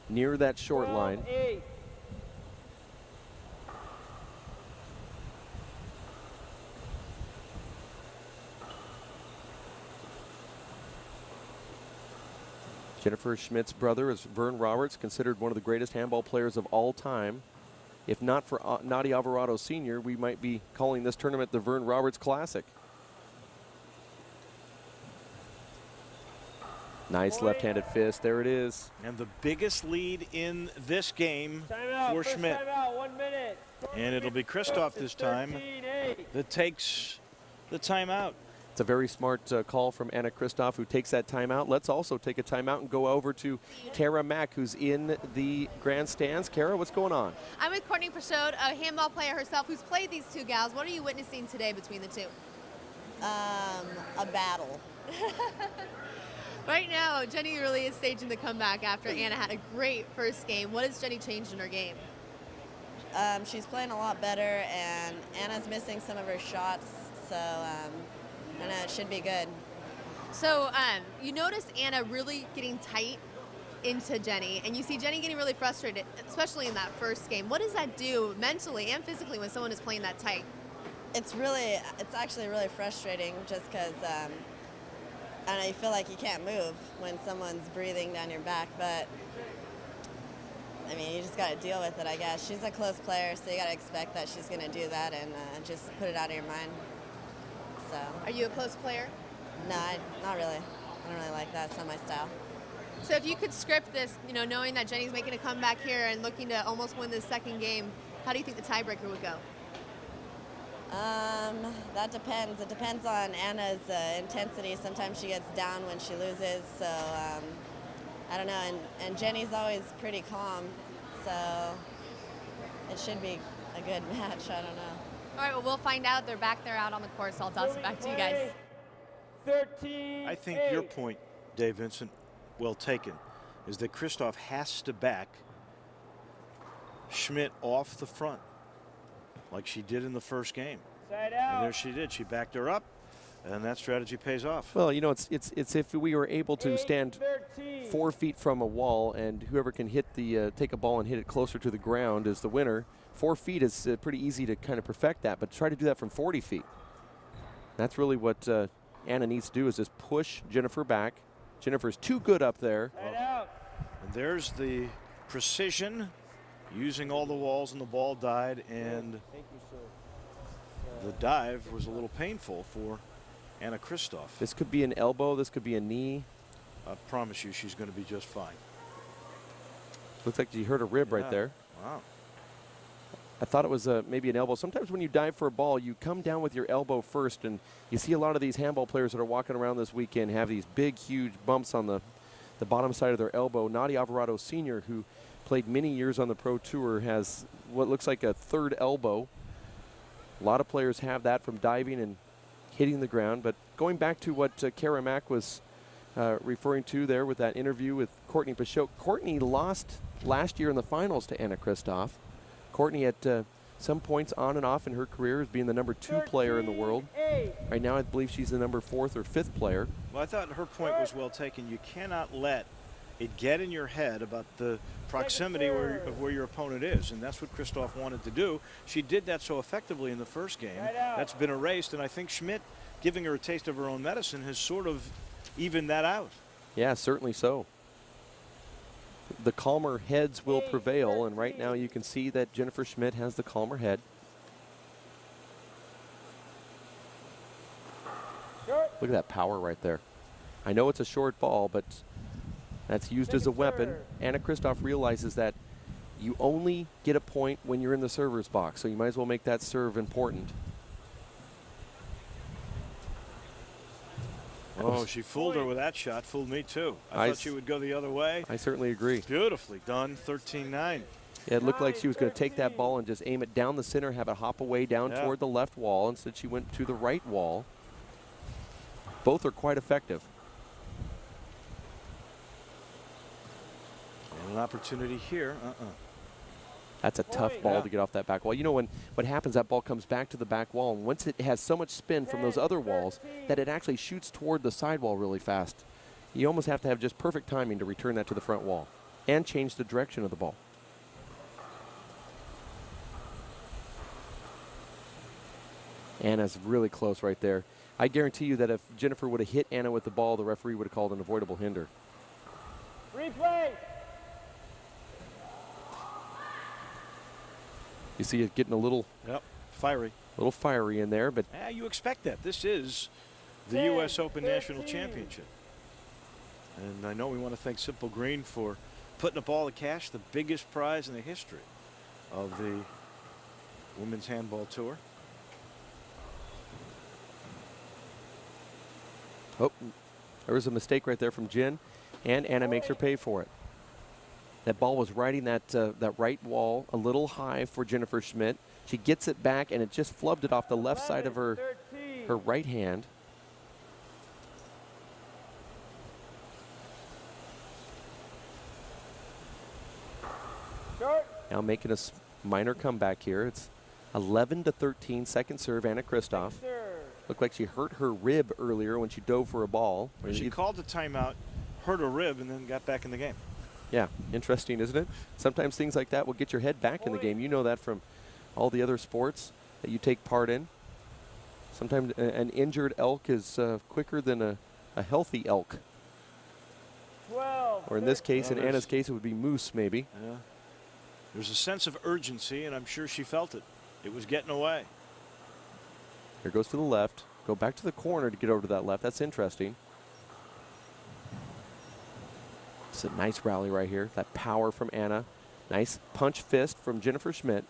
near that short 12, line. 8. Jennifer Schmidt's brother is Vern Roberts, considered one of the greatest handball players of all time. If not for Nadi Alvarado Sr., we might be calling this tournament the Vern Roberts Classic. Nice left-handed fist. There it is. And the biggest lead in this game for Schmidt. Timeout, 1 minute. And it'll be Kristoff this time 13-8. that takes the timeout. It's a very smart call from Anna Kristoff, who takes that timeout. Let's also take a timeout and go over to Kara Mack, who's in the grandstands. Kara, what's going on? I'm with Courtney Pashode, a handball player herself who's played these two gals. What are you witnessing today between the two? A battle. Right now, Jenny really is staging the comeback after Anna had a great first game. What has Jenny changed in her game? She's playing a lot better, and Anna's missing some of her shots, so I don't know, it should be good. So you notice Anna really getting tight into Jenny, and you see Jenny getting really frustrated, especially in that first game. What does that do mentally and physically when someone is playing that tight? It's actually really frustrating, just because I don't know, you feel like you can't move when someone's breathing down your back, but I mean, you just got to deal with it, I guess. She's a close player, so you got to expect that she's going to do that and just put it out of your mind. So. Are you a close player? No, not really. I don't really like that. It's not my style. So if you could script this, you know, knowing that Jenny's making a comeback here and looking to almost win this second game, how do you think the tiebreaker would go? That depends. It depends on Anna's intensity. Sometimes she gets down when she loses, so I don't know. And Jenny's always pretty calm, so it should be a good match. I don't know. All right, well, we'll find out. They're back there out on the court, so I'll toss it back to you guys. 13. I think your point, Dave Vincent, well taken, is that Kristoff has to back Schmidt off the front like she did in the first game. Side And out. there she did. She backed her up, and that strategy pays off. Well, you know, it's if we were able to stand 13. 4 feet from a wall, and whoever can hit the take a ball and hit it closer to the ground is the winner. 4 feet is pretty easy to kind of perfect that, but try to do that from 40 feet. That's really what Anna needs to do, is just push Jennifer back. Jennifer's too good up there. Side out. And there's the precision, using all the walls, and the ball died, and Thank you, sir. the dive was a little painful for Anna Kristoff. This could be an elbow. This could be a knee. I promise you she's going to be just fine. Looks like you hurt a rib right Yeah. there. Wow. I thought it was maybe an elbow. Sometimes when you dive for a ball, you come down with your elbow first, and you see a lot of these handball players that are walking around this weekend have these big, huge bumps on the bottom side of their elbow. Nadi Alvarado Sr., who played many years on the Pro Tour, has what looks like a third elbow. A lot of players have that from diving and hitting the ground. But going back to what Kara Mack was referring to there with that interview with Courtney Pashode, Courtney lost last year in the finals to Anna Kristoff. Courtney at some points on and off in her career is being the #2 player in the world. 13-8. Right now I believe she's the #4th or 5th player. Well, I thought her point was well taken. You cannot let it get in your head about the proximity of where your opponent is, and that's what Kristoff wanted to do. She did that so effectively in the first game. Right out. That's been erased, and I think Schmidt, giving her a taste of her own medicine, has sort of evened that out. Yeah, certainly so. The calmer heads will prevail, and right now you can see that Jennifer Schmidt has the calmer head. Short. Look at that power right there. I know it's a short ball, but that's used as a weapon. Anna Kristoff realizes that you only get a point when you're in the server's box, so you might as well make that serve important. Oh, she fooled her with that shot. Fooled me, too. I thought she would go the other way. I certainly agree. Beautifully done, 13-9. It looked like she was going to take that ball and just aim it down the center, have it hop away down toward the left wall. Instead, she went to the right wall. Both are quite effective. And an opportunity here. That's a tough ball to get off that back wall. You know, what happens, that ball comes back to the back wall, and once it has so much spin from those other walls that it actually shoots toward the sidewall really fast. You almost have to have just perfect timing to return that to the front wall and change the direction of the ball. Anna's really close right there. I guarantee you that if Jennifer would have hit Anna with the ball, the referee would have called an avoidable hinder. Replay. You see it getting a little Fiery. in there, but Yeah, you expect that. This is the 10, U.S. Open National 13. Championship. And I know we want to thank Simple Green for putting up all the cash, the biggest prize in the history of the Women's Handball Tour. oh, there was a mistake right there from Jen, and Anna makes her pay for it. That ball was riding that right wall a little high for Jennifer Schmidt. She gets it back, and it just flubbed it off the left side of her 13. right hand. Short. Now making a minor comeback here. It's 11-13, second serve, Anna Kristoff. Serve. Looked like she hurt her rib earlier when she dove for a ball. She called the timeout, hurt her rib, and then got back in the game. Yeah, interesting, isn't it? Sometimes things like that will get your head back in the game. You know that from all the other sports that you take part in. Sometimes an injured elk is quicker than a healthy elk. 12. Or in this case, in Well, Anna's case, it would be moose maybe. Yeah. There's a sense of urgency, and I'm sure she felt it. It was getting away. Here goes to the left. Go back to the corner to get over to that left. That's interesting. It's a nice rally right here. That power from Anna. Nice punch fist from Jennifer Schmidt.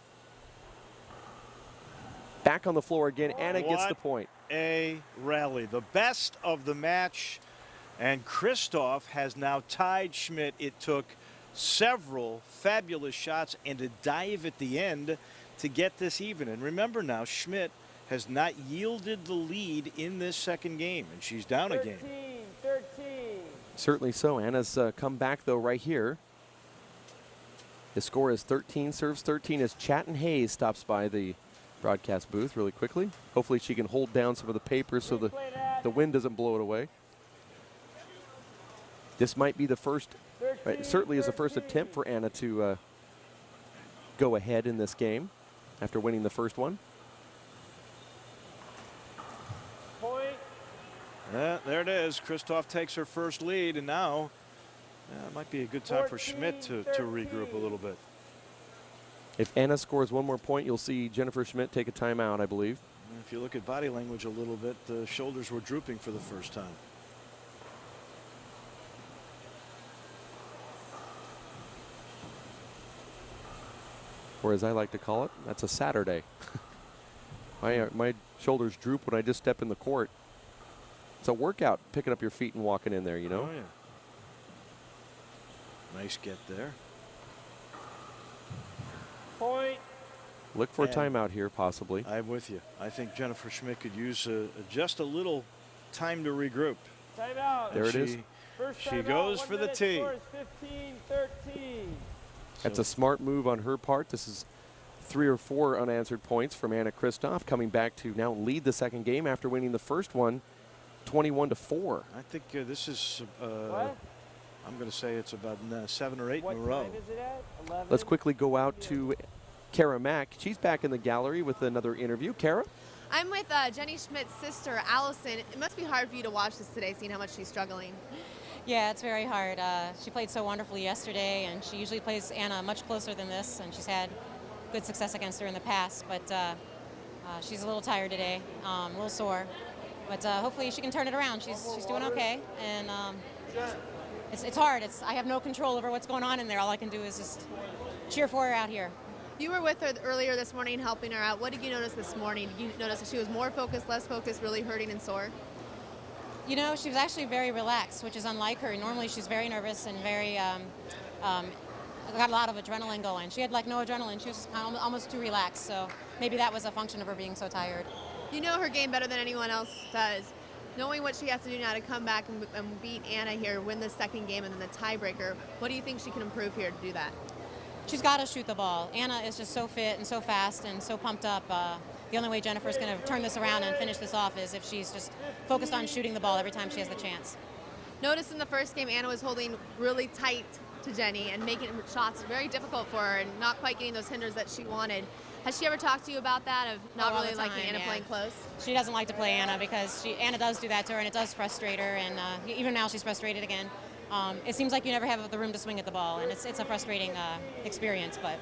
Back on the floor again. Anna gets the What point. a rally. The best of the match. And Kristoff has now tied Schmidt. It took several fabulous shots and a dive at the end to get this even. And remember now, Schmidt has not yielded the lead in this second game, and she's down a game. 13. Certainly so. Anna's come back, though, right here. The score is 13, serves 13 as Chatton Hayes stops by the broadcast booth really quickly. Hopefully she can hold down some of the papers so the wind doesn't blow it away. This might be the first, right, it certainly is the first attempt for Anna to go ahead in this game after winning the first one. Point. There it is. Kristoff takes her first lead, and now it might be a good time for Schmidt to regroup a little bit. If Anna scores one more point, you'll see Jennifer Schmidt take a timeout, I believe. If you look at body language a little bit, the shoulders were drooping for the first time. Or as I like to call it, that's a Saturday. My shoulders droop when I just step in the court. It's a workout, picking up your feet and walking in there, you know? Oh, yeah. Nice get there. Point. Look for a And timeout here, possibly. I'm with you. I think Jennifer Schmidt could use just a little time to regroup. Timeout. There it is. First She timeout, goes 1 for the minute tee. score is 15-13. That's a smart move on her part. This is 3 or 4 unanswered points from Anna Kristoff, coming back to now lead the second game after winning the first one 21-4. I think this is, What? I'm going to say it's about 7 or 8 What in a row. time is it at? 11? Let's quickly go out to Kara Mack. She's back in the gallery with another interview. Kara? I'm with Jenny Schmidt's sister, Allison. It must be hard for you to watch this today, seeing how much she's struggling. Yeah, it's very hard. She played so wonderfully yesterday, and she usually plays Anna much closer than this, and she's had good success against her in the past, but she's a little tired today, a little sore. But hopefully she can turn it around. She's doing okay, and it's hard. I have no control over what's going on in there. All I can do is just cheer for her out here. You were with her earlier this morning, helping her out. What did you notice this morning? Did you notice that she was more focused, less focused, really hurting and sore? You know, she was actually very relaxed, which is unlike her. Normally she's very nervous and very, got a lot of adrenaline going. She had like no adrenaline. She was just kind of almost too relaxed. So maybe that was a function of her being so tired. You know her game better than anyone else does. Knowing what she has to do now to come back and beat Anna here, win the second game and then the tiebreaker, what do you think she can improve here to do that? She's got to shoot the ball. Anna is just so fit and so fast and so pumped up. The only way Jennifer's going to turn this around and finish this off is if she's just focused on shooting the ball every time she has the chance. Notice in the first game, Anna was holding really tight to Jenny and making shots very difficult for her and not quite getting those hinders that she wanted. Has she ever talked to you about that, of not all really the liking time, Anna yeah. playing close? She doesn't like to play Anna because Anna does do that to her, and it does frustrate her. And even now she's frustrated again. it seems like you never have the room to swing at the ball, and it's a frustrating experience. But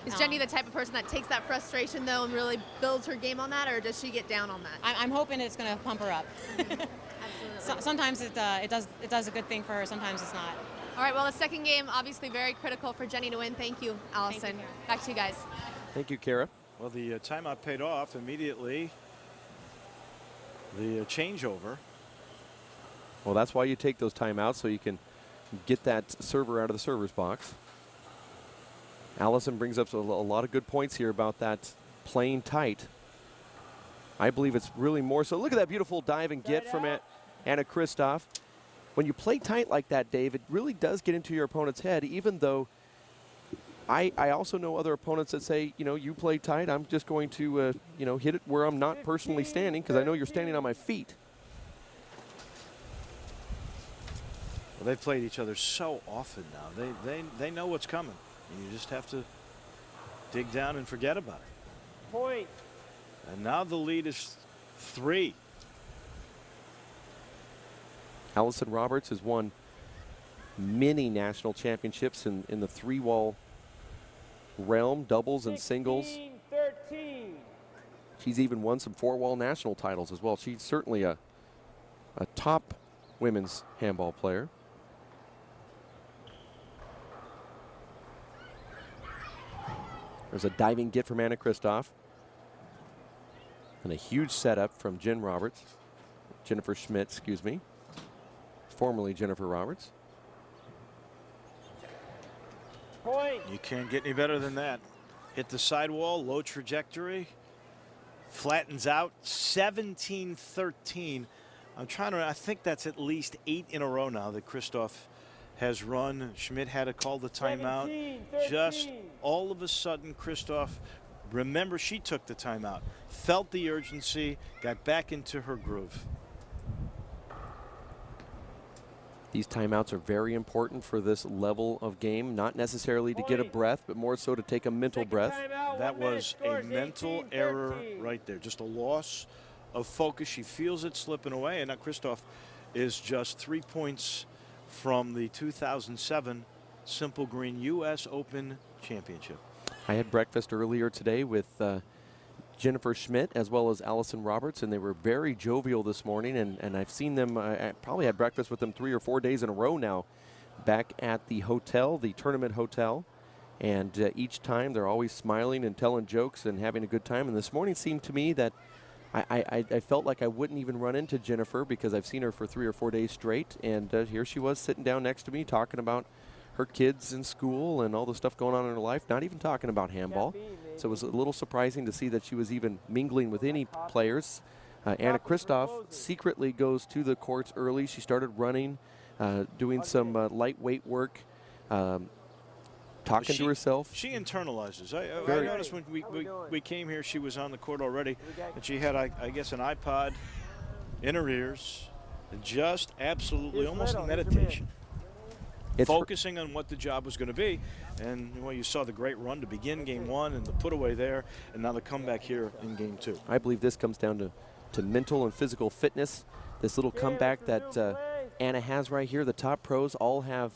is Jenny the type of person that takes that frustration though and really builds her game on that, or does she get down on that? I'm hoping it's going to pump her up. Sometimes it does a good thing for her. Sometimes it's not. All right. Well, the second game obviously very critical for Jenny to win. Thank you, Allison. Thank you, Back to you guys. Thank you, Kara. Well, the timeout paid off immediately. The changeover. Well, that's why you take those timeouts, so you can get that server out of the server's box. Allison brings up a lot of good points here about that playing tight. I believe it's really more so. Look at that beautiful dive and get from Anna Kristoff. When you play tight like that, Dave, it really does get into your opponent's head, even though I also know other opponents that say, you know, you play tight, I'm just going to, you know, hit it where I'm not personally standing because I know you're standing on my feet. Well, they've played each other so often now. They know what's coming. And you just have to dig down and forget about it. Point. And now the lead is 3. Allison Roberts has won many national championships in the 3-wall realm, doubles and singles. 13. She's even won some 4-wall national titles as well. She's certainly a top women's handball player. There's a diving get from Anna Kristoff. And a huge setup from Jennifer Schmidt, excuse me. Formerly Jennifer Roberts. Point. You can't get any better than that. Hit the sidewall, low trajectory, flattens out, 17-13. I think that's at least 8 in a row now that Kristoff has run. Schmidt had to call the timeout. 17-13. Just all of a sudden, Kristoff, remember, she took the timeout, felt the urgency, got back into her groove. These timeouts are very important for this level of game, not necessarily to get a breath, but more so to take a mental breath. That was a mental error right there, just a loss of focus. She feels it slipping away, and now Kristoff is just 3 points from the 2007 Simple Green U.S. Open Championship. I had breakfast earlier today with Jennifer Schmidt as well as Allison Roberts, and they were very jovial this morning, and I've seen them, I probably had breakfast with them 3 or 4 days in a row now back at the hotel, the tournament hotel, and each time they're always smiling and telling jokes and having a good time. And this morning seemed to me that I felt like I wouldn't even run into Jennifer because I've seen her for 3 or 4 days straight, and here she was sitting down next to me talking about her kids in school and all the stuff going on in her life, not even talking about handball. So it was a little surprising to see that she was even mingling with any players. Anna Kristoff secretly goes to the courts early. She started running, doing some lightweight work, talking to herself. She internalizes. I noticed when we came here, she was on the court already, and she had, I guess, an iPod in her ears, and just absolutely almost meditation. Focusing on what the job was going to be. And well, you saw the great run to begin game 1 and the put away there, and now the comeback here in game 2. I believe this comes down to mental and physical fitness. This little comeback that Anna has right here, the top pros all have,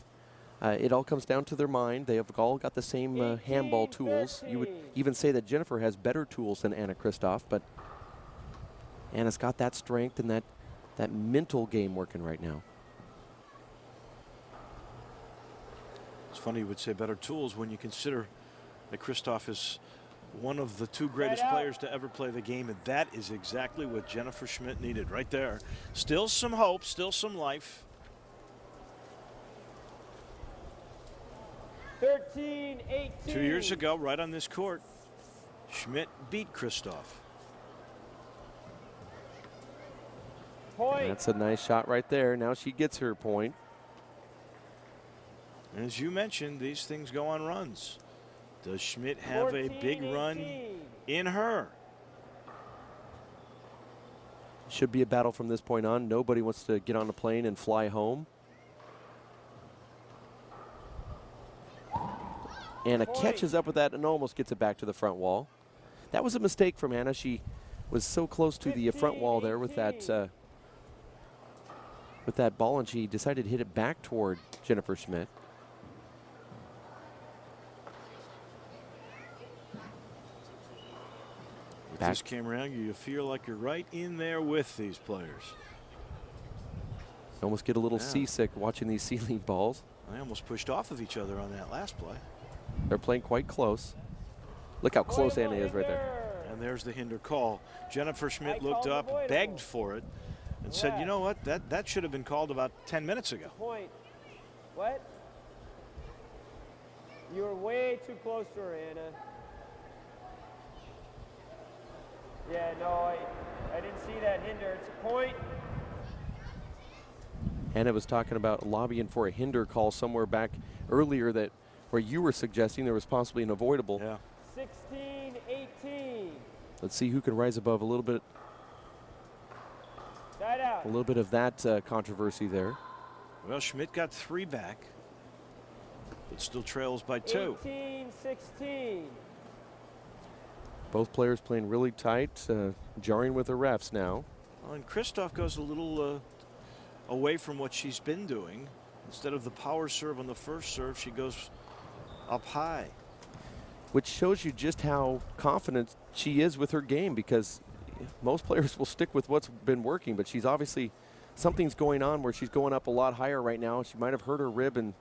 it all comes down to their mind. They have all got the same handball tools. You would even say that Jennifer has better tools than Anna Kristoff, but Anna's got that strength and that mental game working right now. It's funny you would say better tools when you consider that Kristoff is one of the 2 greatest players to ever play the game, and that is exactly what Jennifer Schmidt needed right there. Still some hope, still some life. 13-18. 2 years ago, right on this court, Schmidt beat Kristoff. Point. That's a nice shot right there. Now she gets her point. As you mentioned, these things go on runs. Does Schmidt have a big run in her? Should be a battle from this point on. Nobody wants to get on a plane and fly home. Anna catches up with that and almost gets it back to the front wall. That was a mistake from Anna. She was so close to the front wall there with that with that ball, and she decided to hit it back toward Jennifer Schmidt. With this camera angle, you feel like you're right in there with these players. You almost get a little seasick watching these ceiling balls. They almost pushed off of each other on that last play. They're playing quite close. Look how close Anna is right there. And there's the hinder call. Jennifer Schmidt looked up, begged for it, and said, you know what, that should have been called about 10 minutes ago. Point. What? You were way too close to her, Anna. Yeah, no, I didn't see that hinder. It's a point. Anna was talking about lobbying for a hinder call somewhere back earlier that where you were suggesting there was possibly an avoidable. Yeah. 16-18. Let's see who can rise above a little bit. Side out. A little bit of that controversy there. Well, Schmidt got 3 back, but still trails by 2. 18-16. Both players playing really tight, jarring with the refs now. Well, and Kristoff goes a little away from what she's been doing. Instead of the power serve on the first serve, she goes up high. Which shows you just how confident she is with her game, because most players will stick with what's been working, but she's obviously, something's going on where she's going up a lot higher right now. She might have hurt her rib, and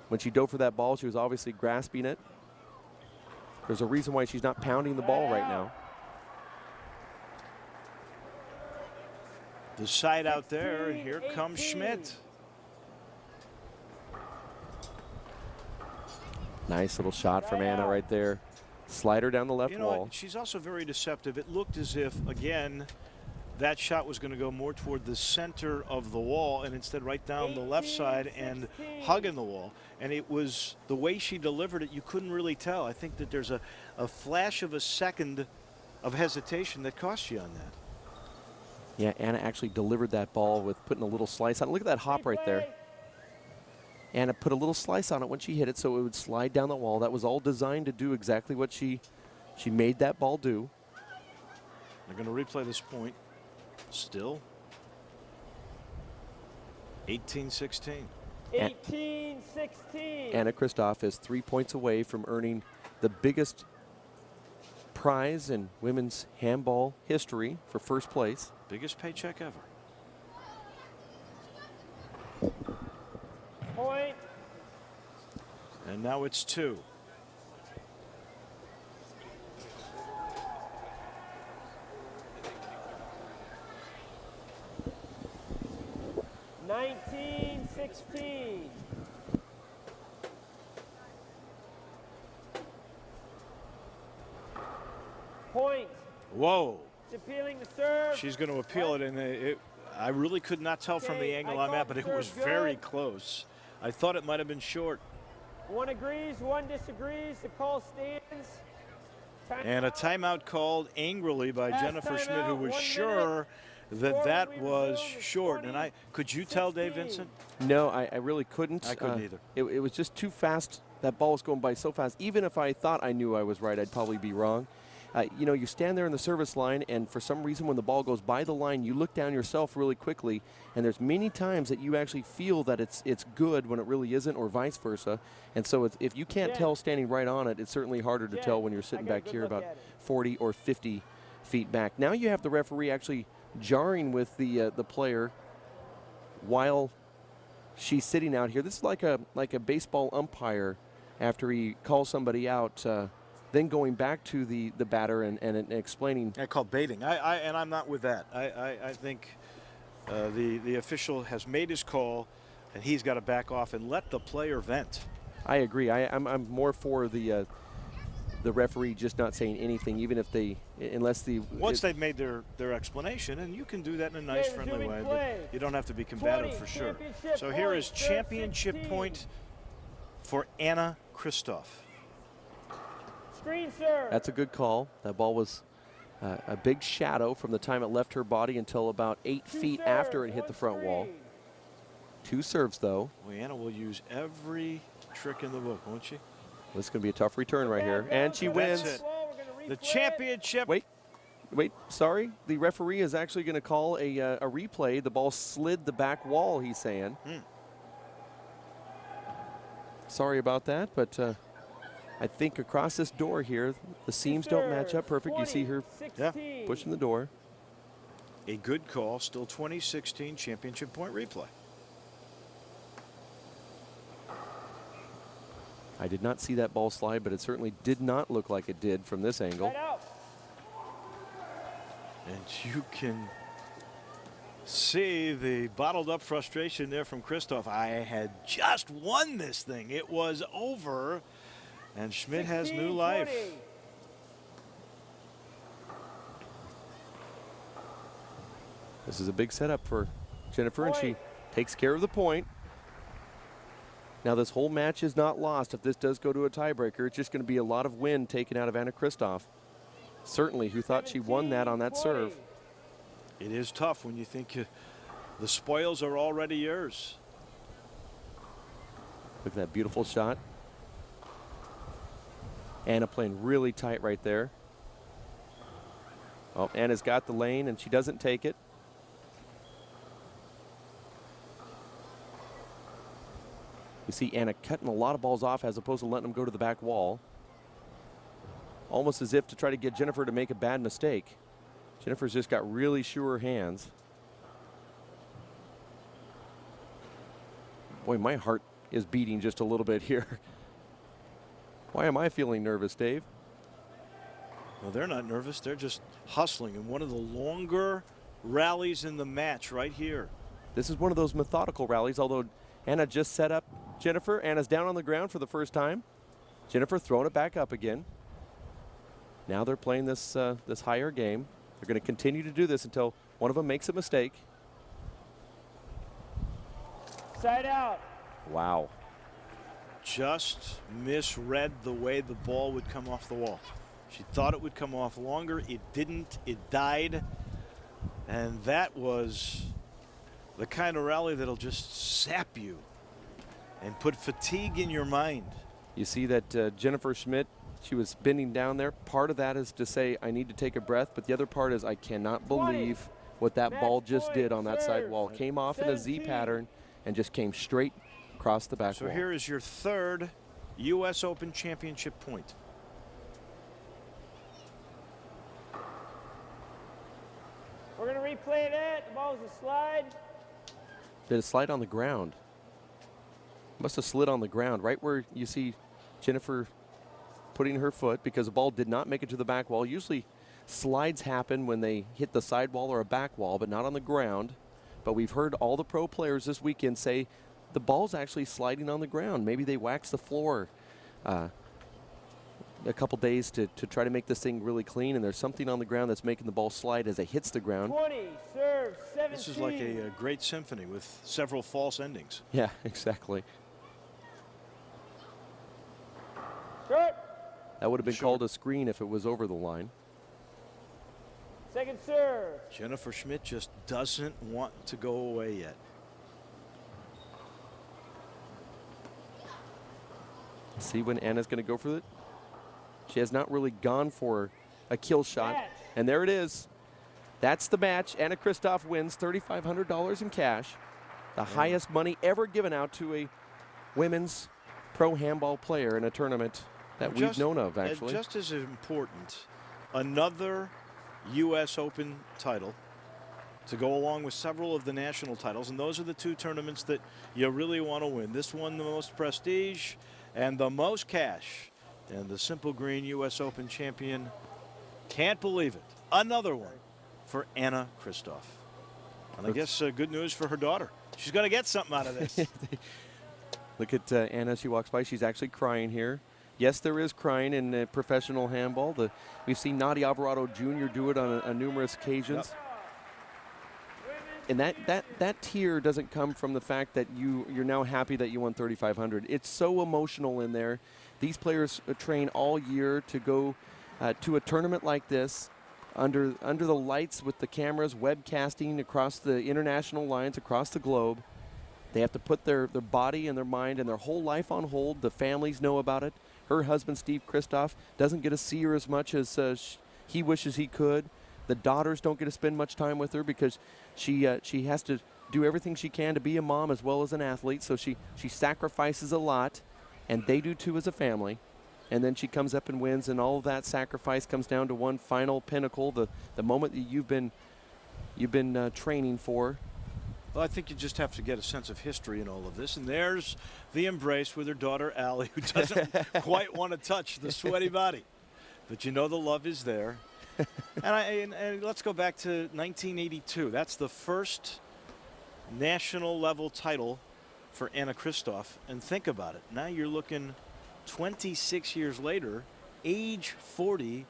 when she dove for that ball, she was obviously grasping it. There's a reason why she's not pounding the ball right now. The side out there, and here comes Schmidt. Nice little shot from Anna right there. Slider down the left wall. She's also very deceptive. It looked as if, again, that shot was going to go more toward the center of the wall, and instead right down the left side and hugging the wall. And it was the way she delivered it, you couldn't really tell. I think that there's a flash of a second of hesitation that cost you on that. Yeah, Anna actually delivered that ball with putting a little slice on it. Look at that hop right there. Anna put a little slice on it when she hit it so it would slide down the wall. That was all designed to do exactly what she made that ball do. They're going to replay this point. Still 18-16. 18-16. Anna Kristoff is 3 points away from earning the biggest prize in women's handball history for first place. Biggest paycheck ever. Point. And now it's 2. $19-16. Point. Whoa. It's appealing the serve. She's going to appeal it, and I really could not tell from the angle I'm at, but it was very close. I thought it might have been short. 1 agrees, 1 disagrees. The call stands. And a timeout called angrily by Jennifer Schmidt, who was sure that was short. And could you tell, Dave Vincent? No, I really couldn't. I couldn't either. It was just too fast. That ball was going by so fast. Even if I thought I knew I was right, I'd probably be wrong. You know, you stand there in the service line, and for some reason when the ball goes by the line, you look down yourself really quickly, and there's many times that you actually feel that it's good when it really isn't, or vice versa. And so if you can't tell standing right on it, it's certainly harder to tell when you're sitting back here about 40 or 50 feet back. Now you have the referee actually jarring with the player while she's sitting out here. This is like a baseball umpire after he calls somebody out. Then going back to the batter and explaining. I call baiting. And I'm not with that. I think the official has made his call, and he's got to back off and let the player vent. I agree. I'm more for the referee just not saying anything, even if once they've made their explanation, and you can do that in a nice, friendly way, but you don't have to be combative for sure. So here is championship point for Anna Kristoff. Screen serve. That's a good call. That ball was a big shadow from the time it left her body until about 8 feet after it hit the front wall. 2 serves, though. Well, Anna will use every trick in the book, won't she? This is going to be a tough return right here. And she wins. The championship. Wait. wait, sorry. The referee is actually going to call a replay. The ball slid the back wall, he's saying. Sorry about that, but I think across this door here, the seams don't match up perfect. You see her pushing the door. A good call, still 2016 championship point replay. I did not see that ball slide, but it certainly did not look like it did from this angle. And you can see the bottled up frustration there from Kristoff. I had just won this thing. It was over. And Schmidt has new life. This is a big setup for Jennifer, and she takes care of the point. Now this whole match is not lost. If this does go to a tiebreaker, it's just going to be a lot of wind taken out of Anna Kristoff. Certainly, who thought she won that on that serve. It is tough when you think the spoils are already yours. Look at that beautiful shot. Anna playing really tight right there. Oh, Anna's got the lane, and she doesn't take it. You see Anna cutting a lot of balls off as opposed to letting them go to the back wall. Almost as if to try to get Jennifer to make a bad mistake. Jennifer's just got really sure hands. Boy, my heart is beating just a little bit here. Why am I feeling nervous, Dave? Well, they're not nervous. They're just hustling in one of the longer rallies in the match right here. This is one of those methodical rallies, although Anna just set up Jennifer. Anna's down on the ground for the first time. Jennifer throwing it back up again. Now they're playing this this higher game. They're going to continue to do this until one of them makes a mistake. Side out. Wow. Just misread the way the ball would come off the wall. She thought it would come off longer. It didn't. It died. And that was the kind of rally that'll just sap you and put fatigue in your mind. You see that Jennifer Schmidt, she was bending down there. Part of that is to say, I need to take a breath, but the other part is I cannot believe what that ball just did on that side wall. It came off in a Z pattern and just came straight across the back wall. So here is your third U.S. Open championship point. We're going to replay that. The ball was a slide. Did it slide on the ground? Must have slid on the ground, right where you see Jennifer putting her foot, because the ball did not make it to the back wall. Usually slides happen when they hit the side wall or a back wall, but not on the ground. But we've heard all the pro players this weekend say the ball's actually sliding on the ground. Maybe they waxed the floor a couple days to try to make this thing really clean, and there's something on the ground that's making the ball slide as it hits the ground. 20, serve, 17. This is like a great symphony with several false endings. Yeah, exactly. Short. That would have been called a screen if it was over the line. Second serve. Jennifer Schmidt just doesn't want to go away yet. See when Anna's going to go for it. She has not really gone for a kill shot. Match. And there it is. That's the match. Anna Kristoff wins $3,500 in cash. The highest money ever given out to a women's pro handball player in a tournament that we've known of, actually. Just as important, another U.S. Open title to go along with several of the national titles. And those are the two tournaments that you really want to win. This one, the most prestige and the most cash. And the Simple Green U.S. Open champion, can't believe it. Another one for Anna Kristoff. And I guess good news for her daughter. She's going to get something out of this. Look at Anna as she walks by. She's actually crying here. Yes, there is crying in professional handball. We've seen Nadia Alvarado Jr. do it on numerous occasions. Yep. And that tear doesn't come from the fact that you're now happy that you won $3,500. It's so emotional in there. These players train all year to go to a tournament like this under the lights with the cameras webcasting across the international lines across the globe. They have to put their body and their mind and their whole life on hold. The families know about it. Her husband, Steve Kristoff, doesn't get to see her as much as he wishes he could. The daughters don't get to spend much time with her because she has to do everything she can to be a mom as well as an athlete. So she sacrifices a lot, and they do too as a family. And then she comes up and wins, and all of that sacrifice comes down to one final pinnacle, the moment that you've been training for. Well, I think you just have to get a sense of history in all of this. And there's the embrace with her daughter, Allie, who doesn't quite want to touch the sweaty body. But you know the love is there. and let's go back to 1982. That's the first national level title for Anna Kristoff. And think about it. Now you're looking 26 years later, age 40,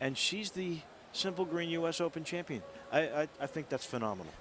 and she's the Simple Green U.S. Open champion. I think that's phenomenal.